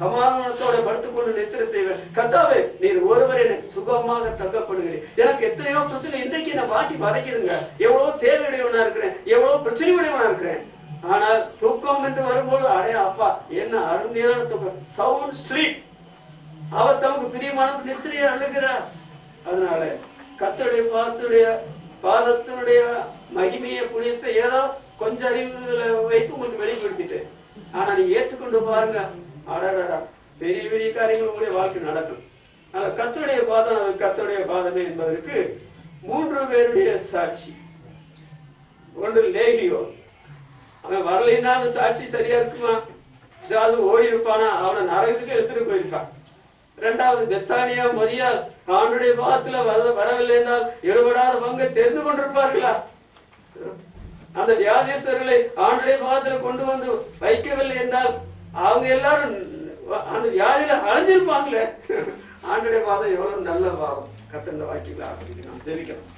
Speaker 1: சமாதானத்தோட படுத்துக்கொண்டு நித்திரை செய்வேன், கர்த்தாவே நீர் ஒருவரை எனக்கு சுகமாக தங்கப்படுகிறேன். எனக்கு எத்தனையோ பிரச்சனை இன்றைக்கு நான் வாட்டி வதைக்குதுங்க, எவ்வளவோ தேவையுடையவனா இருக்கிறேன், எவ்வளவு பிரச்சனையுடையவனா இருக்கிறேன். ஆனால் தூக்கம் என்று வரும்போது அடைய அப்பா என்ன அருமையான தூக்கம், சவுண்ட் ஸ்லீப். அவர் தமக்கு பிரியமான நித்திரையை அழுகிறார். அதனால கர்த்தருடைய பாதத்தினுடைய மகிமையை புனியத்தை ஏதோ கொஞ்சம் அறிவுகளை வைத்து உங்களுக்கு வெளிப்படுத்திட்டு, ஆனா நீங்க ஏற்றுக்கொண்டு பாருங்க, அடடா பெரிய பெரிய காரியங்கள் உங்களுடைய வாழ்க்கை நடக்கும். கர்த்தருடைய பாதமே என்பதற்கு 3 பேருடைய சாட்சி. ஒன்று லேகியோ, அவன் வரலைன்னா அந்த சாட்சி சரியா இருக்குமா, ஓடி இருப்பானா, அவனை நரகத்துக்கு எடுத்துட்டு போயிருப்பான். 2வது பெத்தானியா மரியாள் ஆண்டுடைய பாதத்துல வரவில்லை என்றால் எழுபடாத பங்கை தெரிந்து கொண்டிருப்பார்களா? அந்த வியாதேஸ்வரர்களை ஆண்டுடைய பாதத்துல கொண்டு வந்து வைக்கவில்லை என்றால் அவங்க எல்லாரும் அந்த வியாதியில அழிஞ்சிருப்பாங்களே. ஆண்டுடைய பாதம் எவ்வளவு நல்ல பாதம். கர்த்தர் இந்த வாக்கியங்களை ஆசிரியர் நாம் ஜெபிக்கலாம்.